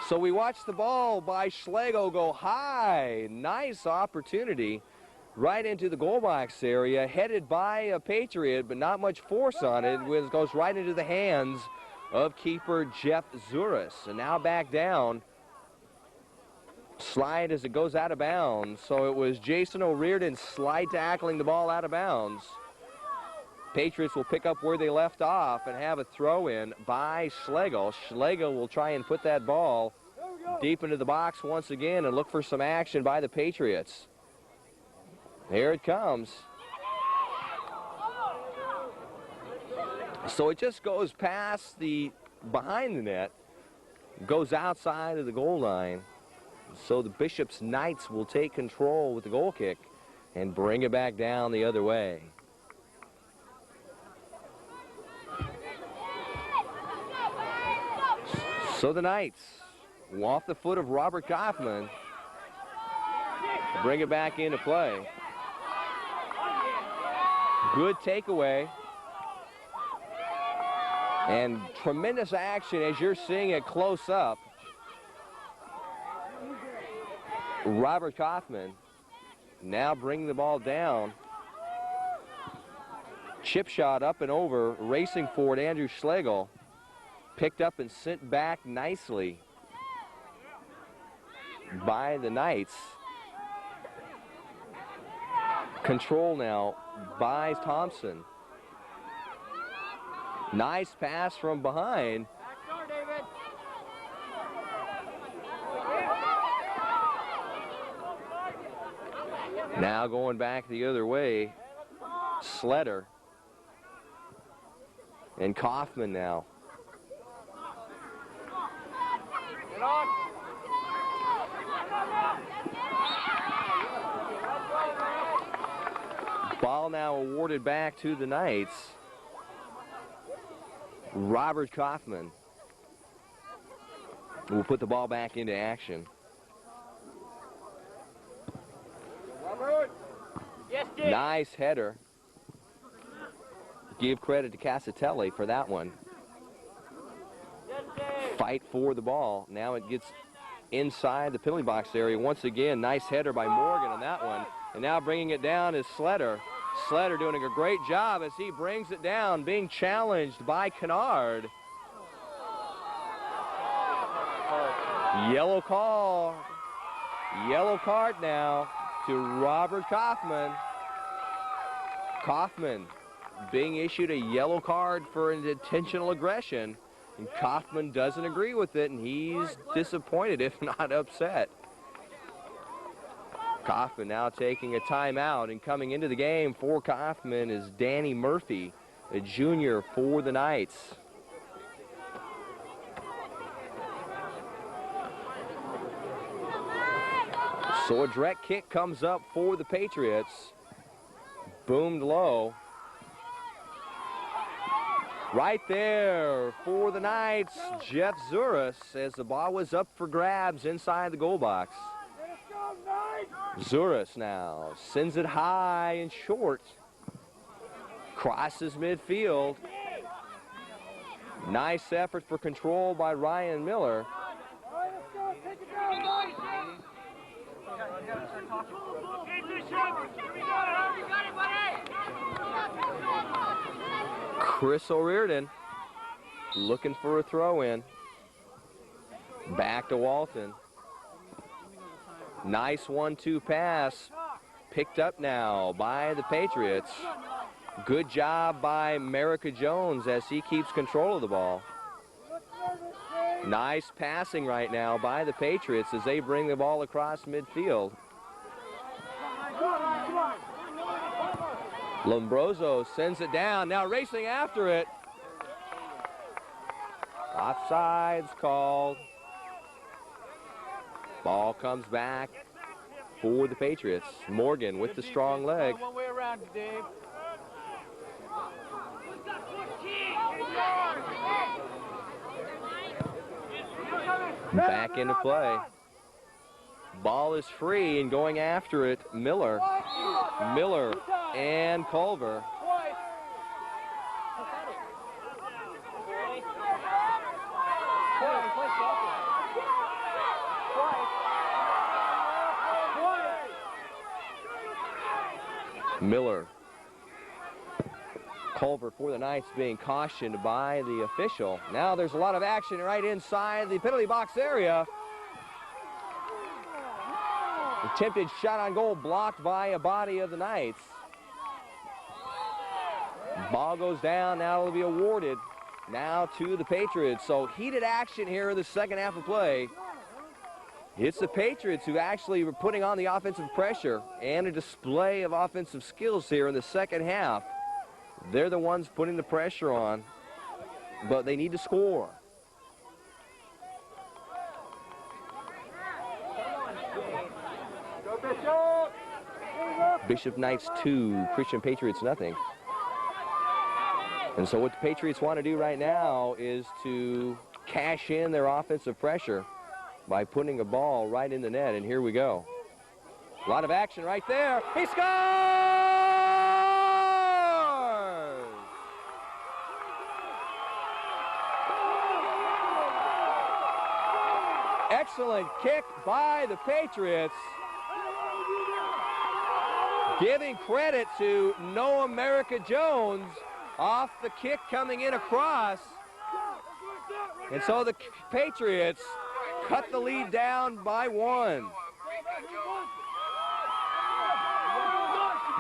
So we watch the ball by Schlegel go high. Nice opportunity right into the goal box area, headed by a Patriot, but not much force on it. It goes right into the hands of keeper Jeff Zuras. And now back down. Slide as it goes out of bounds. So it was Jason O'Riordan slide tackling the ball out of bounds. Patriots will pick up where they left off and have a throw in by Schlegel. Schlegel will try and put that ball deep into the box once again and look for some action by the Patriots. Here it comes. So it just goes past the behind the net, goes outside of the goal line. So the Bishop's Knights will take control with the goal kick and bring it back down the other way. So the Knights, off the foot of Robert Kaufman, bring it back into play. Good takeaway. And tremendous action as you're seeing it close up. Robert Kaufman now bringing the ball down. Chip shot up and over, racing forward Andrew Schlegel. Picked up and sent back nicely by the Knights. Control now by Thompson. Nice pass from behind. Now going back the other way, Sletter. And Kaufman now. Ball now awarded back to the Knights. Robert Kaufman will put the ball back into action. Nice header. Give credit to Casatelli for that one. Fight for the ball. Now it gets inside the penalty box area. Once again, nice header by Morgan on that one. And now bringing it down is Sletter. Sletter doing a great job as he brings it down, being challenged by Kennard. Yellow card. Yellow card now to Robert Kaufman. Kaufman being issued a yellow card for an intentional aggression. And Kaufman doesn't agree with it, and he's disappointed, if not upset. Kaufman now taking a timeout, and coming into the game for Kaufman is Danny Murphy, a junior for the Knights. So a direct kick comes up for the Patriots. Boomed low. Right there for the Knights, Jeff Zuras, as the ball was up for grabs inside the goal box. Zuras now sends it high and short. Crosses midfield. Nice effort for control by Ryan Miller. Chris O'Riordan looking for a throw-in. Back to Walton. Nice 1-2 pass. Picked up now by the Patriots. Good job by America Jones as he keeps control of the ball. Nice passing right now by the Patriots as they bring the ball across midfield. Lombroso sends it down, now racing after it. Offsides called. Ball comes back for the Patriots. Morgan with the strong leg. One way around, Dave. Back into play. Ball is free and going after it, Miller. Miller and Culver. Miller. Culver for the Knights being cautioned by the official. Now there's a lot of action right inside the penalty box area. Attempted shot on goal blocked by a body of the Knights. Ball goes down, now it'll be awarded now to the Patriots. So heated action here in the second half of play. It's the Patriots who actually were putting on the offensive pressure and a display of offensive skills here in the second half. They're the ones putting the pressure on, but they need to score. Bishop Knights 2, Christian Patriots nothing. And so what the Patriots want to do right now is to cash in their offensive pressure by putting a ball right in the net, and here we go. A lot of action right there. He scores! Excellent kick by the Patriots. Giving credit to No America Jones off the kick coming in across. And so the Patriots cut the lead down by 1.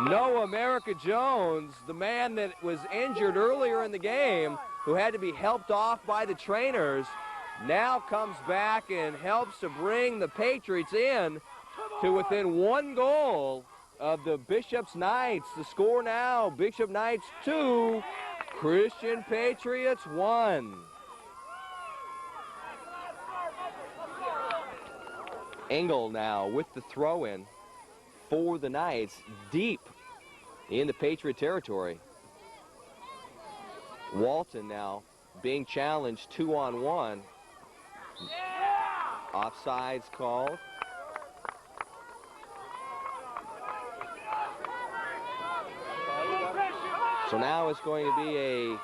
No America Jones, the man that was injured earlier in the game, who had to be helped off by the trainers, now comes back and helps to bring the Patriots in to within 1 goal of the Bishop's Knights. The score now, Bishop Knights 2, Christian Patriots 1. Engel now with the throw-in for the Knights, deep in the Patriot territory. Walton now being challenged 2-on-1. Offsides called. So now it's going to be a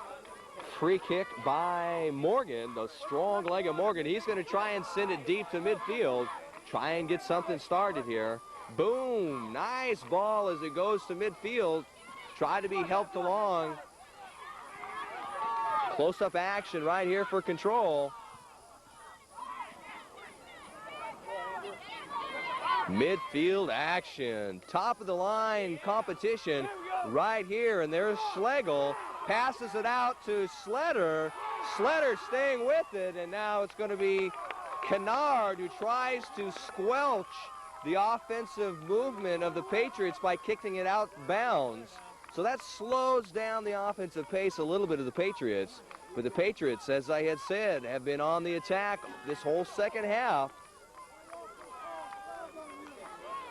free kick by Morgan, the strong leg of Morgan. He's going to try and send it deep to midfield. Try and get something started here. Boom! Nice ball as it goes to midfield. Try to be helped along. Close-up action right here for control. Midfield action. Top of the line competition right here. And there's Schlegel. Passes it out to Sletter. Sletter staying with it. And now it's going to be Kennard who tries to squelch the offensive movement of the Patriots by kicking it out bounds. So that slows down the offensive pace a little bit of the Patriots. But the Patriots, as I had said, have been on the attack this whole second half.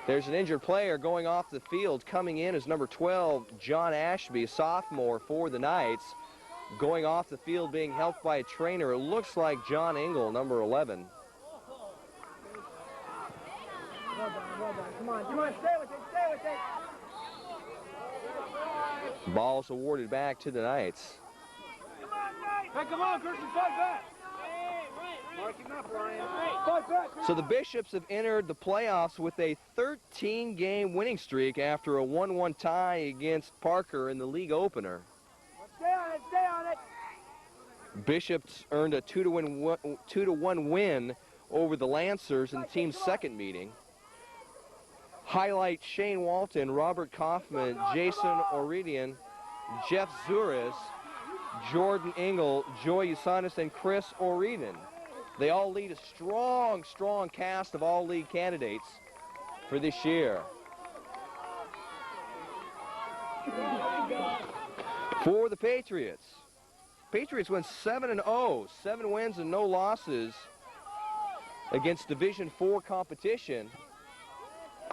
There's an injured player going off the field. Coming in is number 12, John Ashby, a sophomore for the Knights. Going off the field, being helped by a trainer. It looks like John Engel, number 11. Come on, stay with it. Ball's awarded back to the Knights. Hey, come on, Christian, fight back. So the Bishops have entered the playoffs with a 13-game winning streak after a 1-1 tie against Parker in the league opener. Stay on it. Bishops earned a 2-1 win over the Lancers in the team's second meeting. Highlight Shane Walton, Robert Kaufman, Jason Oridian, Jeff Zuris, Jordan Engel, Joy Usanis, and Chris Oridian. They all lead a strong, strong cast of all-league candidates for this year. For the Patriots. Patriots went 7-0, 7 wins and no losses against Division IV competition.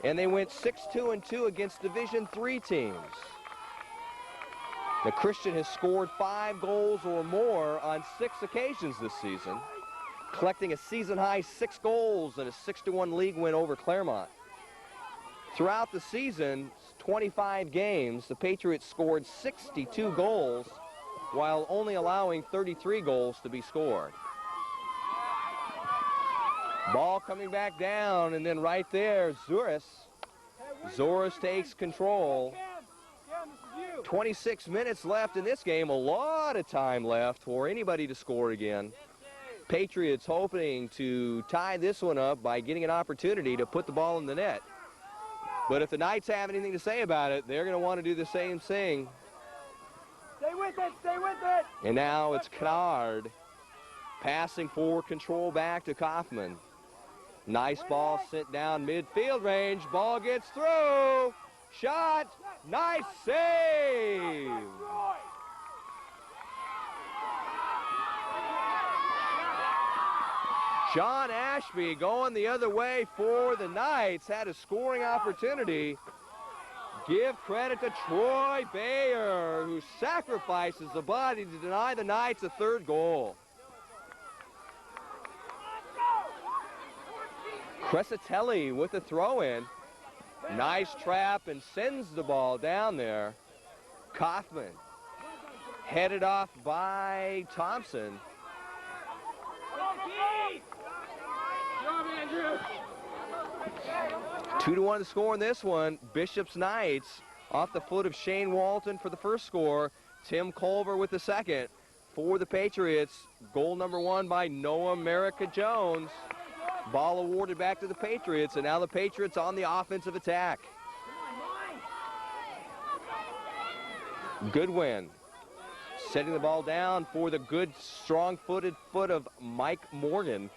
And they went 6-2-2 against Division III teams. Now, Christian has scored 5 goals or more on 6 occasions this season, collecting a season-high 6 goals and a 6-1 league win over Claremont. Throughout the season, 25 games, the Patriots scored 62 goals while only allowing 33 goals to be scored. Ball coming back down, and then right there, Zuris. Zoris takes control. 26 minutes left in this game, a lot of time left for anybody to score again. Patriots hoping to tie this one up by getting an opportunity to put the ball in the net. But if the Knights have anything to say about it, they're going to want to do the same thing. Stay with it, stay with it. And now it's Kennard passing for control back to Kaufman. Nice ball sent down midfield range. Ball gets through. Shot. Nice save. John Ashby going the other way for the Knights. Had a scoring opportunity. Give credit to Troy Bayer, who sacrifices the body to deny the Knights a 3rd goal. Crescitelli with the throw-in. Nice trap and sends the ball down there. Kaufman headed off by Thompson. 2-1 to score in this one. Bishop's Knights off the foot of Shane Walton for the first score. Tim Culver with the second. For the Patriots, goal number 1 by Noah America Jones. Ball awarded back to the Patriots, and now the Patriots on the offensive attack. Goodwin setting the ball down for the good, strong-footed foot of Mike Morgan.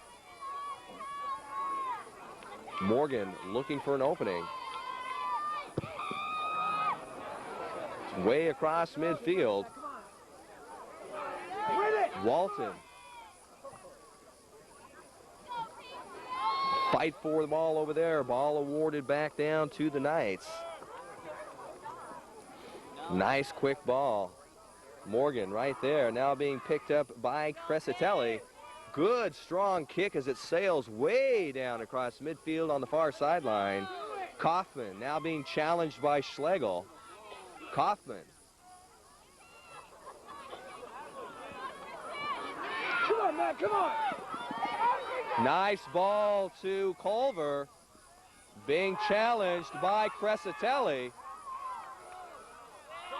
Morgan looking for an opening. Way across midfield. Walton. Fight for the ball over there. Ball awarded back down to the Knights. Nice quick ball. Morgan right there, now being picked up by Crescitelli. Good strong kick as it sails way down across midfield on the far sideline. Kaufman now being challenged by Schlegel. Kaufman. Come on, Matt, come on. Nice ball to Culver, being challenged by Crescitelli.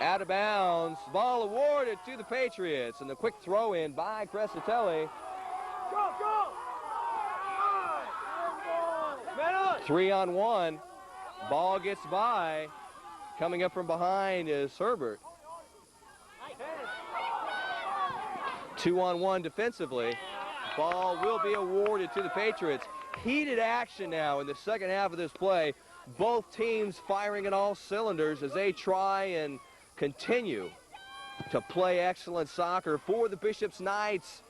Out of bounds, ball awarded to the Patriots, and the quick throw in by Crescitelli. Go, go. 3-on-1, ball gets by. Coming up from behind is Herbert. 2-on-1 defensively. Ball will be awarded to the Patriots. Heated action now in the second half of this play. Both teams firing on all cylinders as they try and continue to play excellent soccer. For the Bishop's Knights,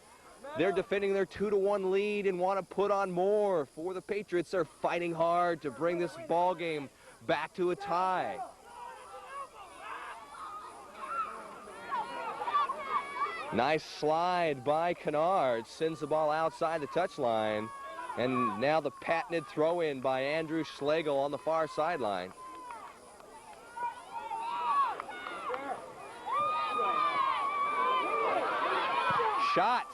they're defending their 2-1 lead and want to put on more. For the Patriots, they're fighting hard to bring this ball game back to a tie. Nice slide by Kennard, sends the ball outside the touchline. And now the patented throw-in by Andrew Schlegel on the far sideline. Shot.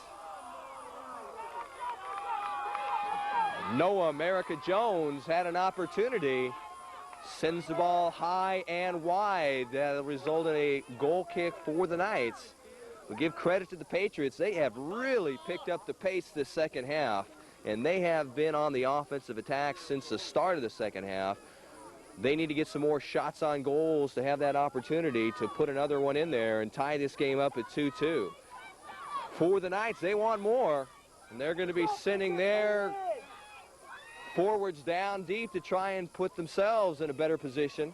Noah America Jones had an opportunity. Sends the ball high and wide. That'll result in a goal kick for the Knights. We give credit to the Patriots. They have really picked up the pace this second half, and they have been on the offensive attack since the start of the second half. They need to get some more shots on goals to have that opportunity to put another one in there and tie this game up at 2-2. For the Knights, they want more, and they're going to be sending their forwards down deep to try and put themselves in a better position.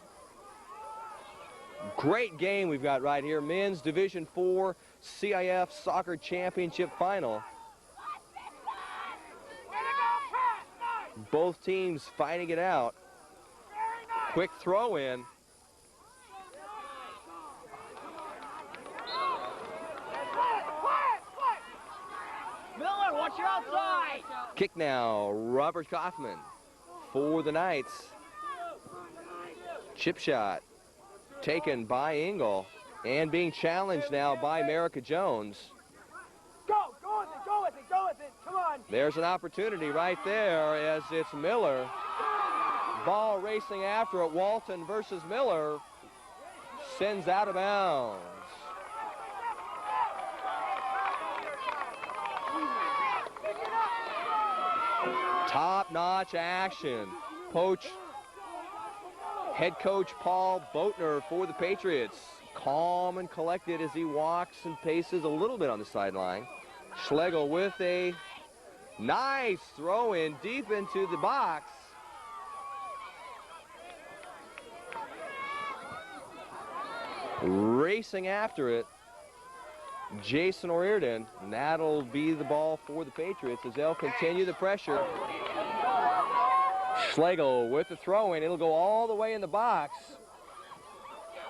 Great game we've got right here. Men's Division IV CIF Soccer Championship Final. Both teams fighting it out. Quick throw in. Miller, watch your outside. Kick now, Robert Kaufman for the Knights. Chip shot taken by Engel and being challenged now by America Jones. Go with it, go with it, go with it. Come on. There's an opportunity right there as it's Miller. Ball racing after it. Walton versus Miller. Sends out of bounds. Top-notch action. Head coach Paul Boatner for the Patriots. Calm and collected as he walks and paces a little bit on the sideline. Schlegel with a nice throw in deep into the box. Racing after it, Jason O'Riordan, and that'll be the ball for the Patriots as they'll continue the pressure. Schlegel with the throw in, it'll go all the way in the box.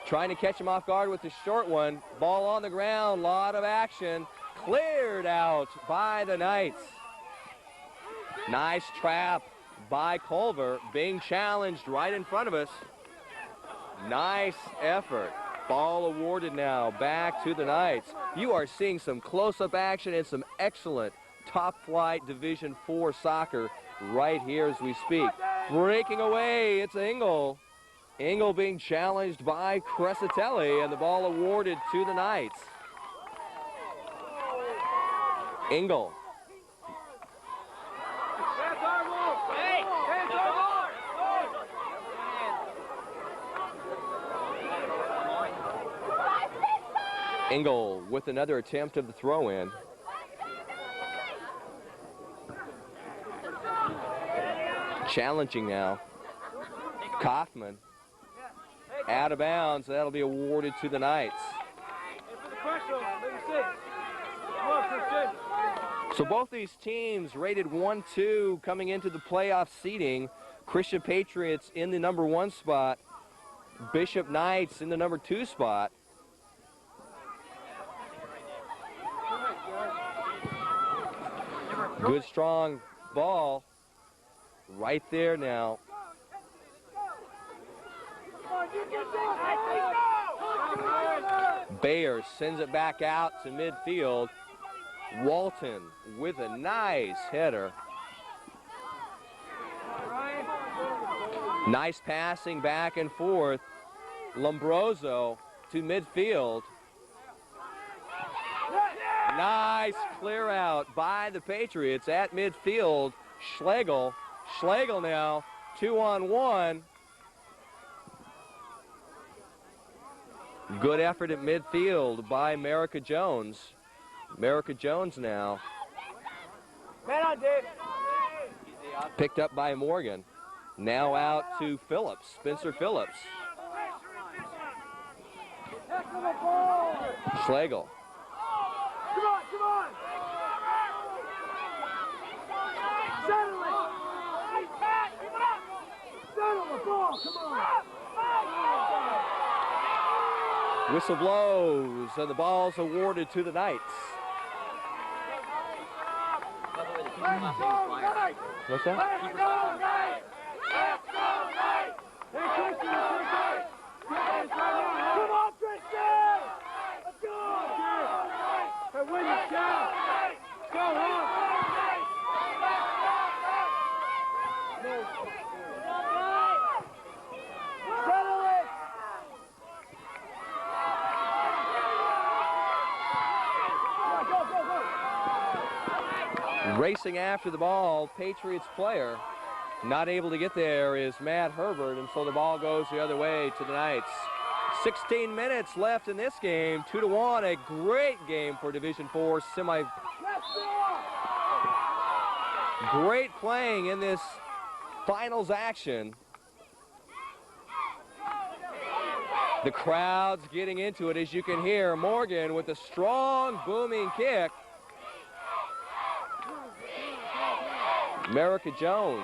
Trying to catch him off guard with the short one. Ball on the ground, lot of action. Cleared out by the Knights. Nice trap by Culver, being challenged right in front of us. Nice effort. Ball awarded now back to the Knights. You are seeing some close-up action and some excellent top-flight Division IV soccer right here as we speak. Breaking away, it's Engel. Engel being challenged by Crescitelli, and the ball awarded to the Knights. Engel. Engel with another attempt of the throw-in. Challenging now. Kaufman. Out of bounds. That'll be awarded to the Knights. So both these teams rated 1-2 coming into the playoff seeding. Christian Patriots in the number 1 spot. Bishop Knights in the number 2 spot. Good strong ball right there now. Bayer sends it back out to midfield. Walton with a nice header. Nice passing back and forth. Lombroso to midfield. Nice clear out by the Patriots at midfield. Schlegel. Schlegel now 2-on-1. Good effort at midfield by America Jones. America Jones now. Man on, Dave. Picked up by Morgan. Now out to Phillips. Spencer Phillips. Schlegel. Come on, come on. Settle it. Settle the ball, come on. Whistle blows, and the ball's awarded to the Knights. What's that? Let's go, Knights! Let's go, Knights! Hey, Christian, come on, Tristan! Let's go! Hey, win the shot! Go, Hawks! Settle it! Go, go, go! Racing after the ball, Patriots player. Not able to get there is Matt Herbert, and so the ball goes the other way to the Knights. 16 minutes left in this game, 2-1, a great game for Division IV semi. Great playing in this finals action. The crowd's getting into it, as you can hear. Morgan with a strong, booming kick. America Jones.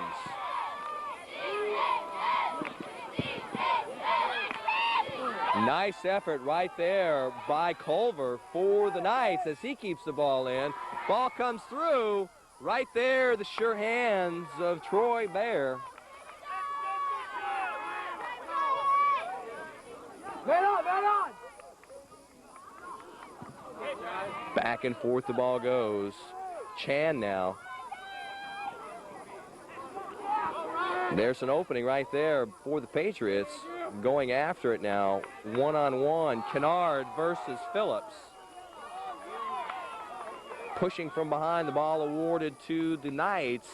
Nice effort right there by Culver for the Knights as he keeps the ball in. Ball comes through. Right there, the sure hands of Troy Bayer. Man on, man on! Back and forth the ball goes. Chan now. There's an opening right there for the Patriots. Going after it now. One-on-one. Kennard versus Phillips. Pushing from behind, the ball awarded to the Knights.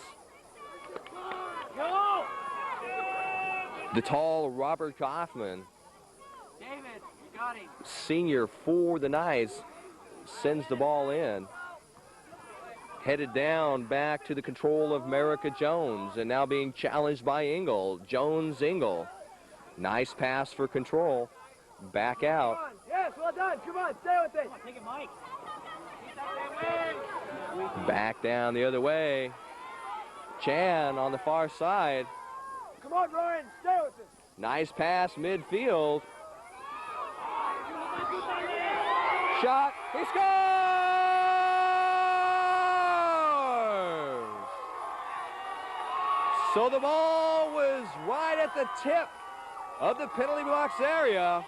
The tall Robert Kaufman, David, you got him. senior for the Knights, sends the ball in. Headed down back to the control of America Jones, and now being challenged by Engel. Jones-Engel. Nice pass for control. Back out. Yes, well done. Come on, stay with it. Take it, Mike. Back down the other way. Chan on the far side. Come on, Ryan, stay with it. Nice pass midfield. Shot. He scores! So the ball was right at the tip of the penalty box area.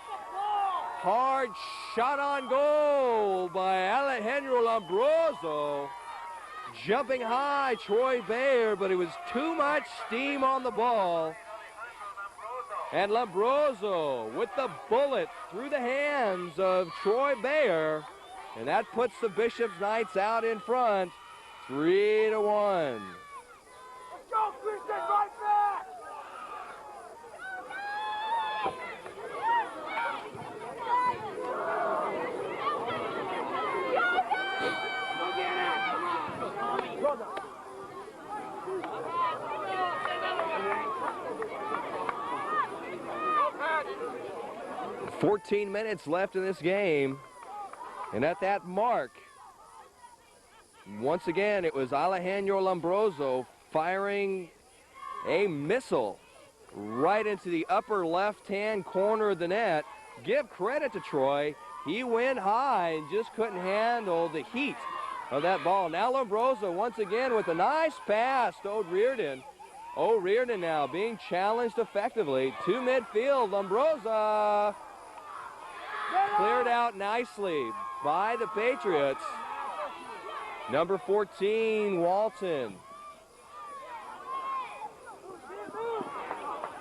Hard shot on goal by Alejandro Lombroso. Jumping high, Troy Bayer, but it was too much steam on the ball. And Lombroso with the bullet through the hands of Troy Bayer. And that puts the Bishop's Knights out in front, 3-1. Let's go, Christian, right back. Well done. 14 minutes left in this game. And at that mark, once again, it was Alejandro Lombroso firing a missile right into the upper left-hand corner of the net. Give credit to Troy. He went high and just couldn't handle the heat of that ball. Now Lombroso once again with a nice pass to O'Riordan. O'Riordan now being challenged effectively to midfield. Lombroso cleared out nicely by the Patriots. Number 14, Walton.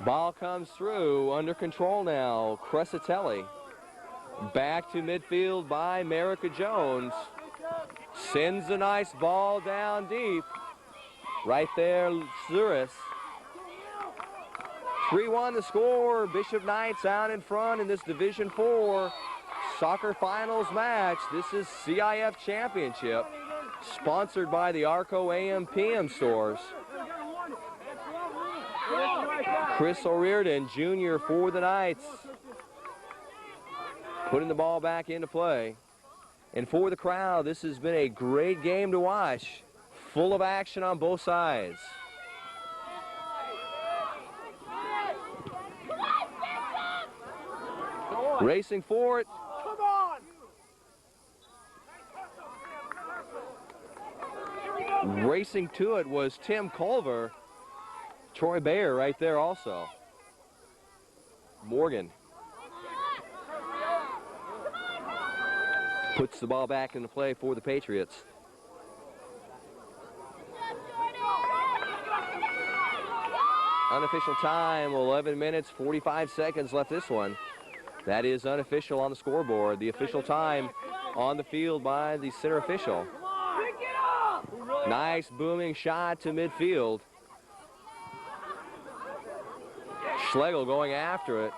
Ball comes through, under control now, Crescitelli. Back to midfield by America Jones. Sends a nice ball down deep. Right there, Zuris. 3-1 the score. Bishop Knights out in front in this Division IV soccer finals match. This is CIF Championship, sponsored by the Arco AM PM stores. Chris O'Riordan, junior for the Knights, putting the ball back into play. And for the crowd, this has been a great game to watch, full of action on both sides. Racing for it. Come on! Racing to it was Tim Culver. Troy Bayer right there also. Morgan puts the ball back into play for the Patriots. Unofficial time, 11 minutes, 45 seconds left this one. That is unofficial on the scoreboard. The official time on the field by the center official. Nice booming shot to midfield. Schlegel going after it.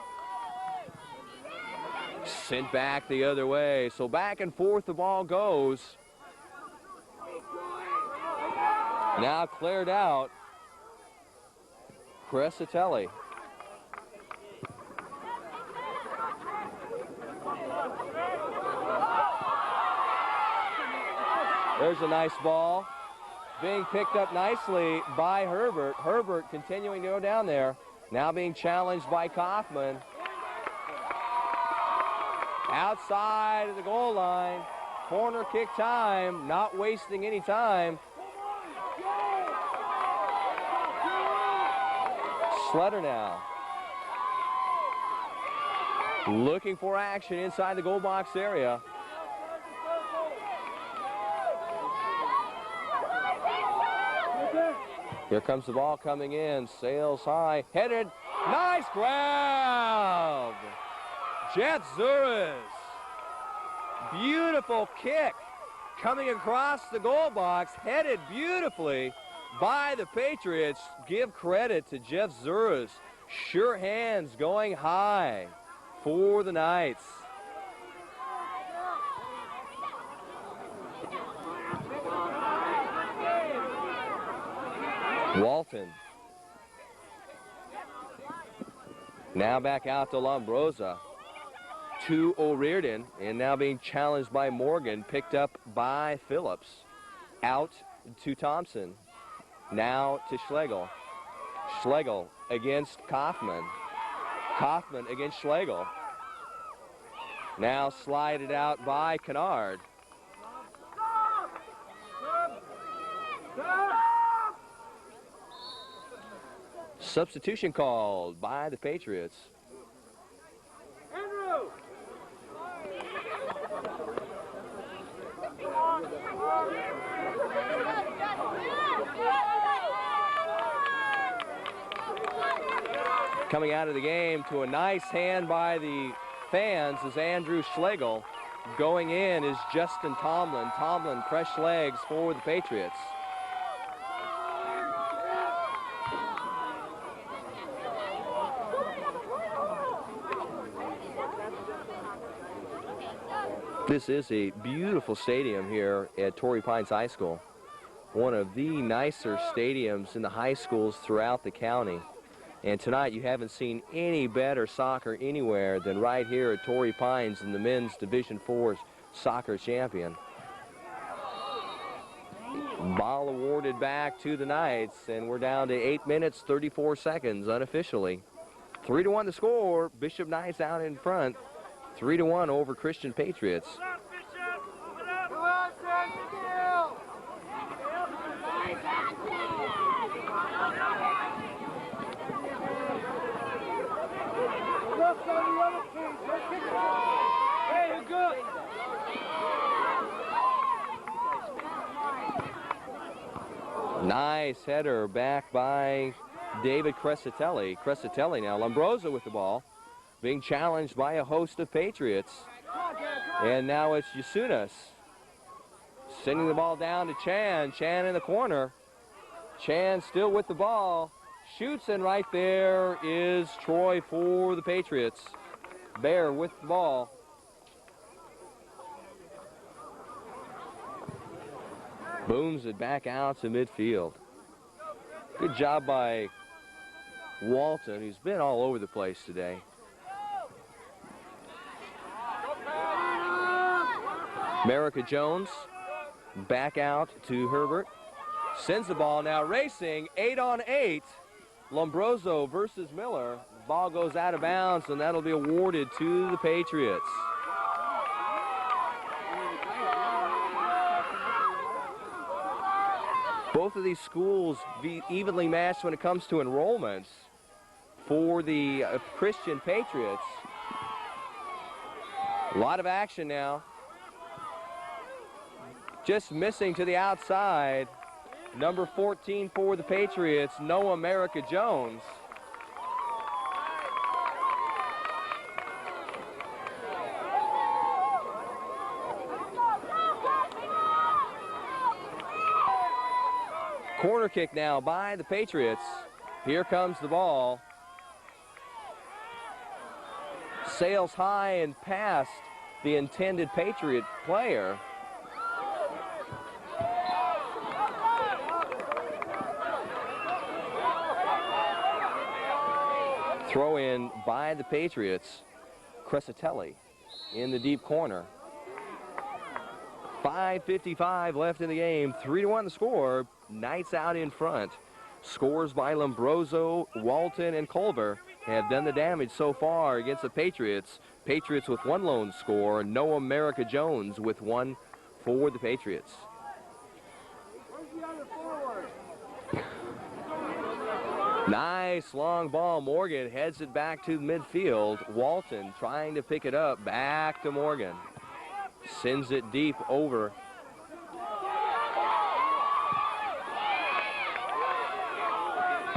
Sent back the other way. So back and forth the ball goes. Now cleared out. Crescitelli. There's a nice ball being picked up nicely by Herbert. Herbert continuing to go down there. Now being challenged by Kaufman. Outside of the goal line. Corner kick time, not wasting any time. Schletter now. Looking for action inside the goal box area. Here comes the ball coming in. Sails high. Headed. Nice grab. Jeff Zuras. Beautiful kick coming across the goal box. Headed beautifully by the Patriots. Give credit to Jeff Zuras. Sure hands going high for the Knights. Walton. Now back out to Lombrosa. To O'Riordan, and now being challenged by Morgan, picked up by Phillips. Out to Thompson. Now to Schlegel. Schlegel against Kaufman. Kaufman against Schlegel. Now slided out by Kennard. Substitution called by the Patriots. Coming out of the game to a nice hand by the fans is Andrew Schlegel. Going in is Justin Tomlin. Tomlin, fresh legs for the Patriots. This is a beautiful stadium here at Torrey Pines High School. One of the nicer stadiums in the high schools throughout the county. And tonight you haven't seen any better soccer anywhere than right here at Torrey Pines in the men's Division IV soccer champion. Ball awarded back to the Knights, and we're down to 8 minutes, 34 seconds unofficially. 3-1 the score. Bishop Knights out in front. 3-1 over Christian Patriots. Nice header back by David Crescitelli. Crescitelli now. Lombrosa with the ball. Being challenged by a host of Patriots. And now it's Yasunas. Sending the ball down to Chan. Chan in the corner. Chan still with the ball. Shoots, and right there is Troy for the Patriots. Bear with the ball. Booms it back out to midfield. Good job by Walton, who's been all over the place today. America Jones back out to Herbert. Sends the ball now racing, 8-on-8. Lombroso versus Miller. Ball goes out of bounds, and that'll be awarded to the Patriots. Both of these schools be evenly matched when it comes to enrollments for the Christian Patriots. A lot of action now. Just missing to the outside. Number 14 for the Patriots, Noah America Jones. Corner kick now by the Patriots. Here comes the ball. Sails high and past the intended Patriot player. Throw in by the Patriots. Crescitelli in the deep corner. 5:55 left in the game. 3-1 the score. Knights out in front. Scores by Lombroso, Walton, and Culver have done the damage so far against the Patriots. Patriots with one lone score. Noah America Jones with one for the Patriots. Nice long ball. Morgan heads it back to midfield. Walton trying to pick it up. Back to Morgan. Sends it deep over.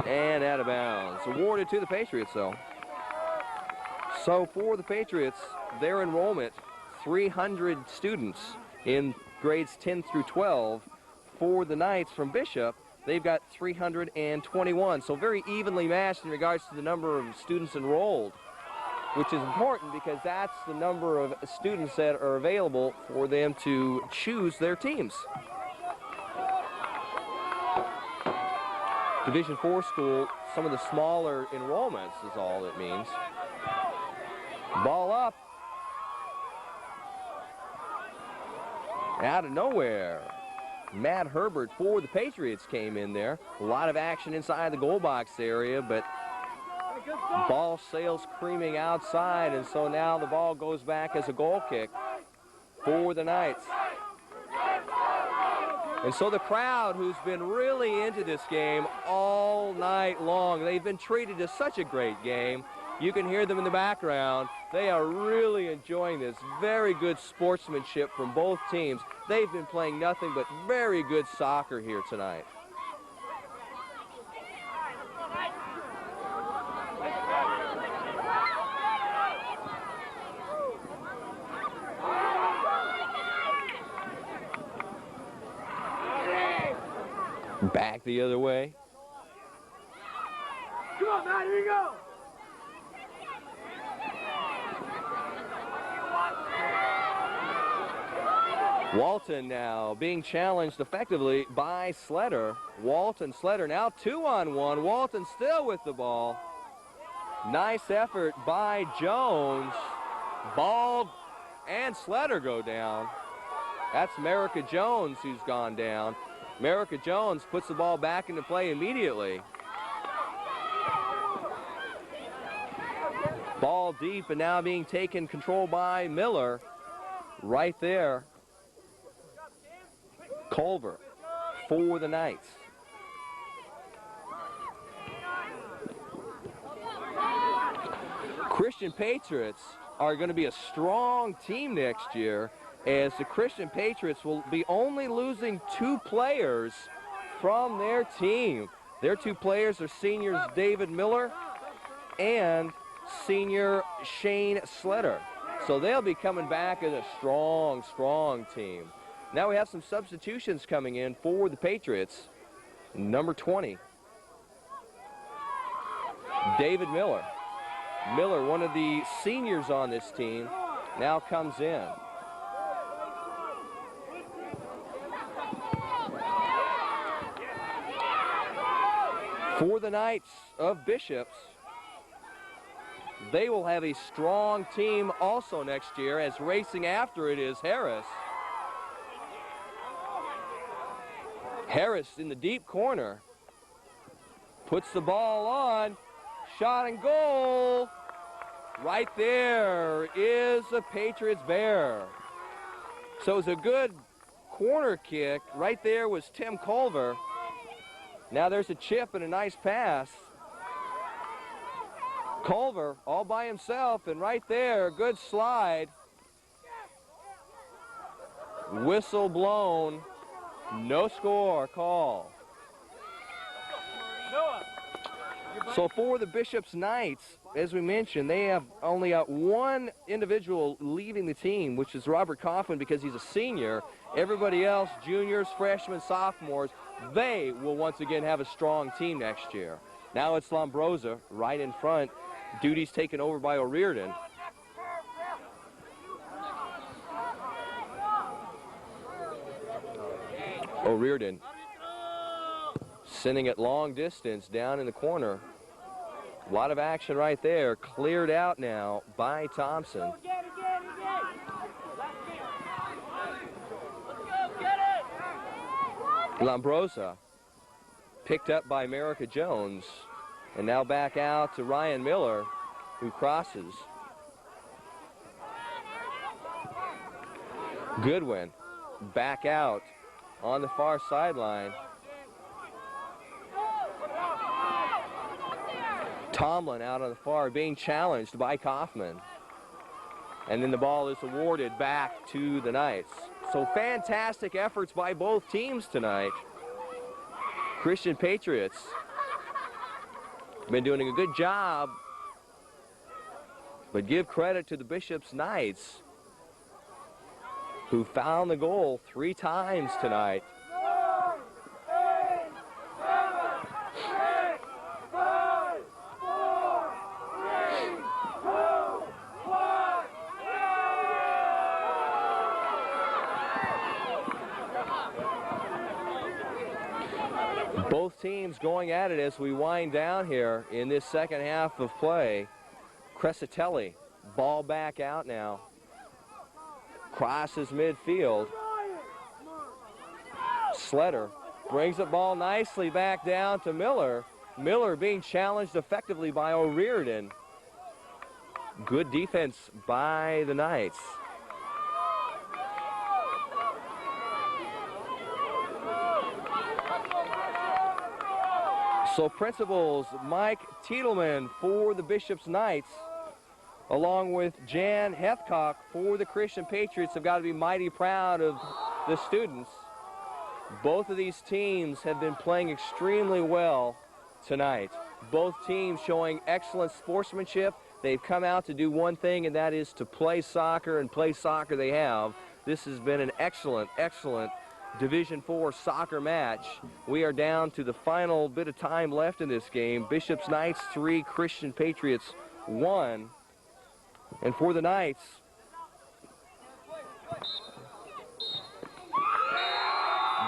And out of bounds. Awarded to the Patriots, though. So for the Patriots, their enrollment, 300 students in grades 10 through 12. For the Knights from Bishop, they've got 321. So very evenly matched in regards to the number of students enrolled, which is important because that's the number of students that are available for them to choose their teams. Division IV school, some of the smaller enrollments is all it means. Ball up. Out of nowhere. Matt Herbert for the Patriots came in there. A lot of action inside the goal box area, but ball sails creaming outside, and so now the ball goes back as a goal kick for the Knights. And so the crowd, who's been really into this game all night long, they've been treated to such a great game. You can hear them in the background. They are really enjoying this. Very good sportsmanship from both teams. They've been playing nothing but very good soccer here tonight. Back the other way. Come on, Matt, here you go. Walton now being challenged effectively by Sletter. Walton, Sletter now 2-on-1. Walton still with the ball. Nice effort by Jones. Ball and Sletter go down. That's Merica Jones who's gone down. Merica Jones puts the ball back into play immediately. Ball deep and now being taken control by Miller. Right there. Culver for the Knights. Christian Patriots are going to be a strong team next year, as the Christian Patriots will be only losing 2 players from their team. Their 2 players are seniors David Miller and senior Shane Sletter. So they'll be coming back as a strong, strong team. Now we have some substitutions coming in for the Patriots. Number 20, David Miller. Miller, one of the seniors on this team, now comes in. For the Knights of Bishops, they will have a strong team also next year, as racing after it is Harris. Harris in the deep corner. Puts the ball on. Shot and goal. Right there is a Patriots bear. So it's a good corner kick. Right there was Tim Culver. Now there's a chip and a nice pass. Culver all by himself, and right there, good slide. Whistle blown. No score call. So for the Bishops Knights, as we mentioned, they have only got one individual leaving the team, which is Robert Coughlin, because he's a senior. Everybody else, juniors, freshmen, sophomores, they will once again have a strong team next year. Now it's Lombrosa right in front. Duties taken over by O'Riordan. O'Riordan sending it long distance down in the corner. A lot of action right there. Cleared out now by Thompson. Lombrosa picked up by America Jones, and now back out to Ryan Miller, who crosses. Goodwin back out on the far sideline. Tomlin out on the far, being challenged by Kaufman. And then the ball is awarded back to the Knights. So fantastic efforts by both teams tonight. Christian Patriots been doing a good job, but give credit to the Bishop's Knights, who found the goal 3 times tonight. Both teams going at it as we wind down here in this second half of play. Crescitelli, ball back out now. Crosses midfield. Sletter brings the ball nicely back down to Miller. Miller being challenged effectively by O'Riordan. Good defense by the Knights. So principals Mike Tiedelman for the Bishop's Knights, along with Jan Hethcock for the Christian Patriots, have got to be mighty proud of the students. Both of these teams have been playing extremely well tonight. Both teams showing excellent sportsmanship. They've come out to do one thing, and that is to play soccer, and play soccer they have. This has been an excellent, excellent Division IV soccer match. We are down to the final bit of time left in this game. Bishop's Knights 3, Christian Patriots 1. And for the Knights,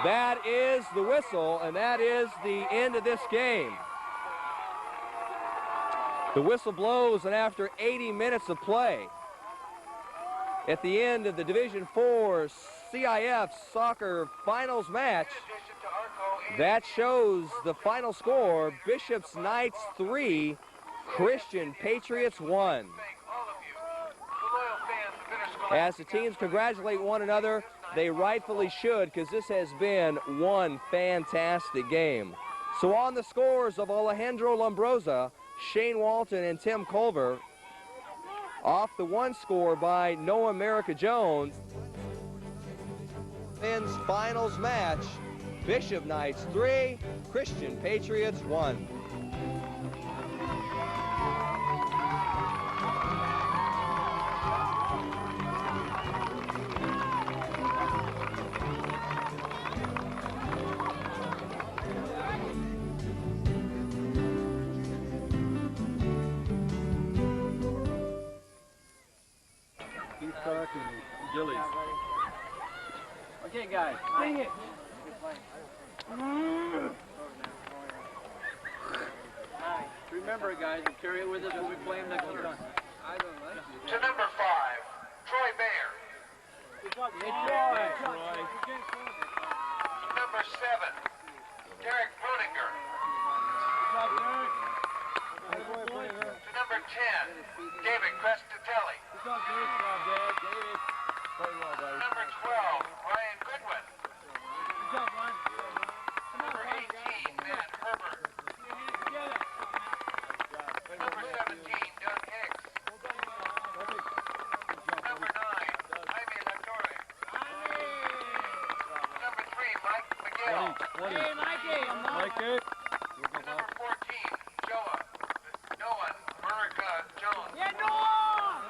that is the whistle, and that is the end of this game. The whistle blows, and after 80 minutes of play, at the end of the Division IV CIF soccer finals match, that shows the final score: Bishop's Knights 3, Christian Patriots 1. As the teams congratulate one another, they rightfully should, because this has been one fantastic game. So on the scores of Alejandro Lombrosa, Shane Walton, and Tim Culver, off the one score by Noah America Jones, men's finals match, Bishop Knights 3, Christian Patriots 1. Okay, guys. Bring it. Remember, guys, and carry it with us when we play them next year. To number 5, Troy Bayer. Number 7, Derek Bruninger. To number 10, David Crescitelli. Number 12, Ryan Goodwin. Number 18, Matt Herbert. Number 17, Doug Hicks. Number 9, Jaime Latore. Number 3, Mike McGill. Hey, Mikey. Number 14, Noah America Jones. Yeah, Noah!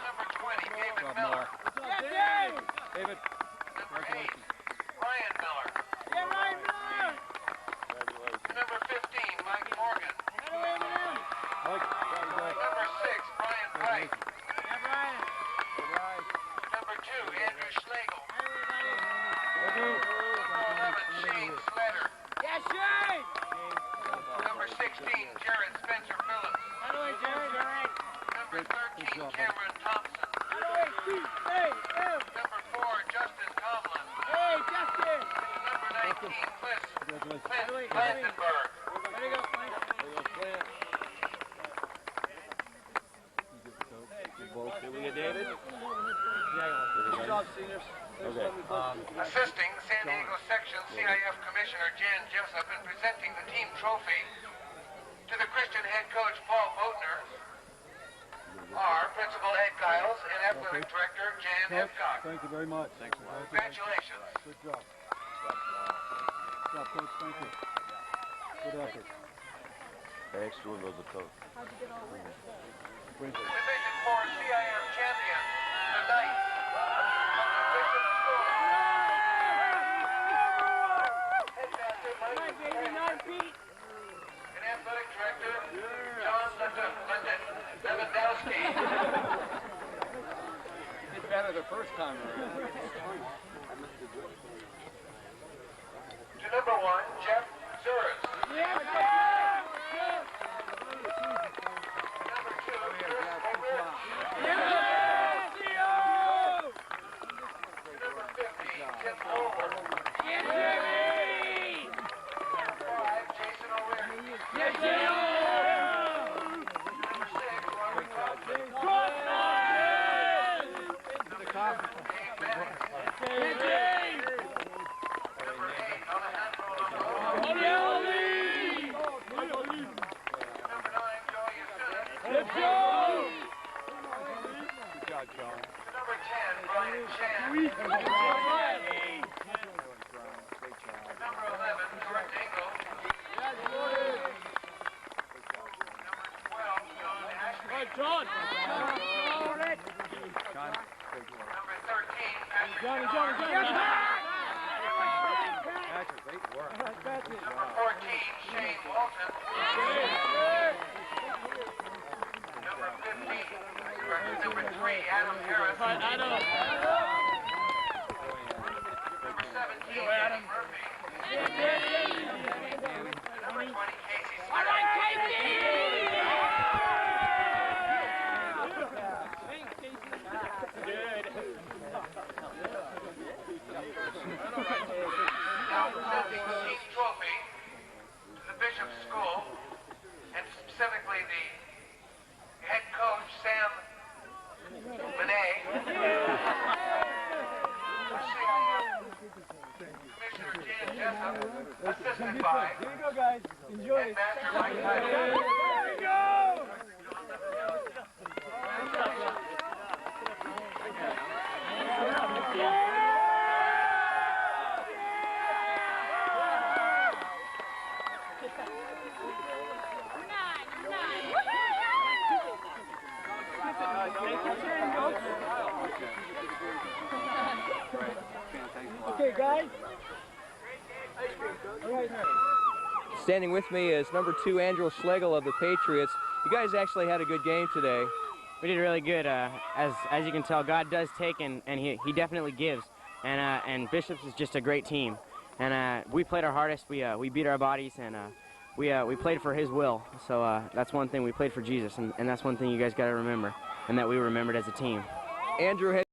Number 20, David Miller. Yeah, Dave! David. Number 8, Ryan Miller. Yeah, Ryan Miller! Number 15, Mike Morgan. Number 6, Brian Pike. Yeah, Brian. Number 2, Andrew Schlegel. Number 11, Shane Sletter. Yeah, Shane! Number 16, Jared Spencer Phillips. How do I, Jared? Number 13, Cameron Thompson. How do I keep? Hey, Number 4, Justin Tomlin. Hey, Justin! Number 19, Clint Vandenberg. There you go, Clint. Did we get David? Good job, seniors. Okay. Assisting San Diego Section CIF Commissioner Jan Jessup in presenting the team trophy to the Christian head coach Paul Boatner are Principal Ed Giles and Athletic Director Jan Evcock. Thank you very much. Thanks a lot. Congratulations. Good job. Good job, Coach. Thank you. Good effort. Next one goes to coach. Great. Division 4 CIF champion, the Knights of the Bishop School. Headmaster Mike Pete. And Athletic Director John Lewandowski. Did better the first time around. To number 1, Jeff Zurz. Number 2, Chris O'Rourke. Number 50, Tim Holbert. Number 5, Jason O'Leary. Number 6, Robert Crosby. Dave Bennett. Number 8, Alejandro Lozano. Number 9, Joey Yasuda. Good job, John. Number 10, Brian Chan. Number 11, George Engel. Number 12, John Ashby. John! Number 13, Patrick Johnny, Kennard. Patrick, great work. Number 14, Shane Walton. Number 15, number 3, Adam Harris. Number 17, Eddie Murphy. Number 20, Casey Smith. Now presenting the team trophy to the Bishop School, and specifically the head coach, Sam Benet, Commissioner Jan Jessup, assisted by Here you go, guys. Enjoy. Headmaster Mike Tyler. There you go! Okay, guys. Standing with me is number 2, Andrew Schlegel of the Patriots. You guys actually had a good game today. We did really good. As you can tell, God does take and he definitely gives. And Bishops is just a great team. And we played our hardest. We beat our bodies and we played for His will. So that's one thing. We played for Jesus, and that's one thing you guys got to remember, and that we remembered as a team. Andrew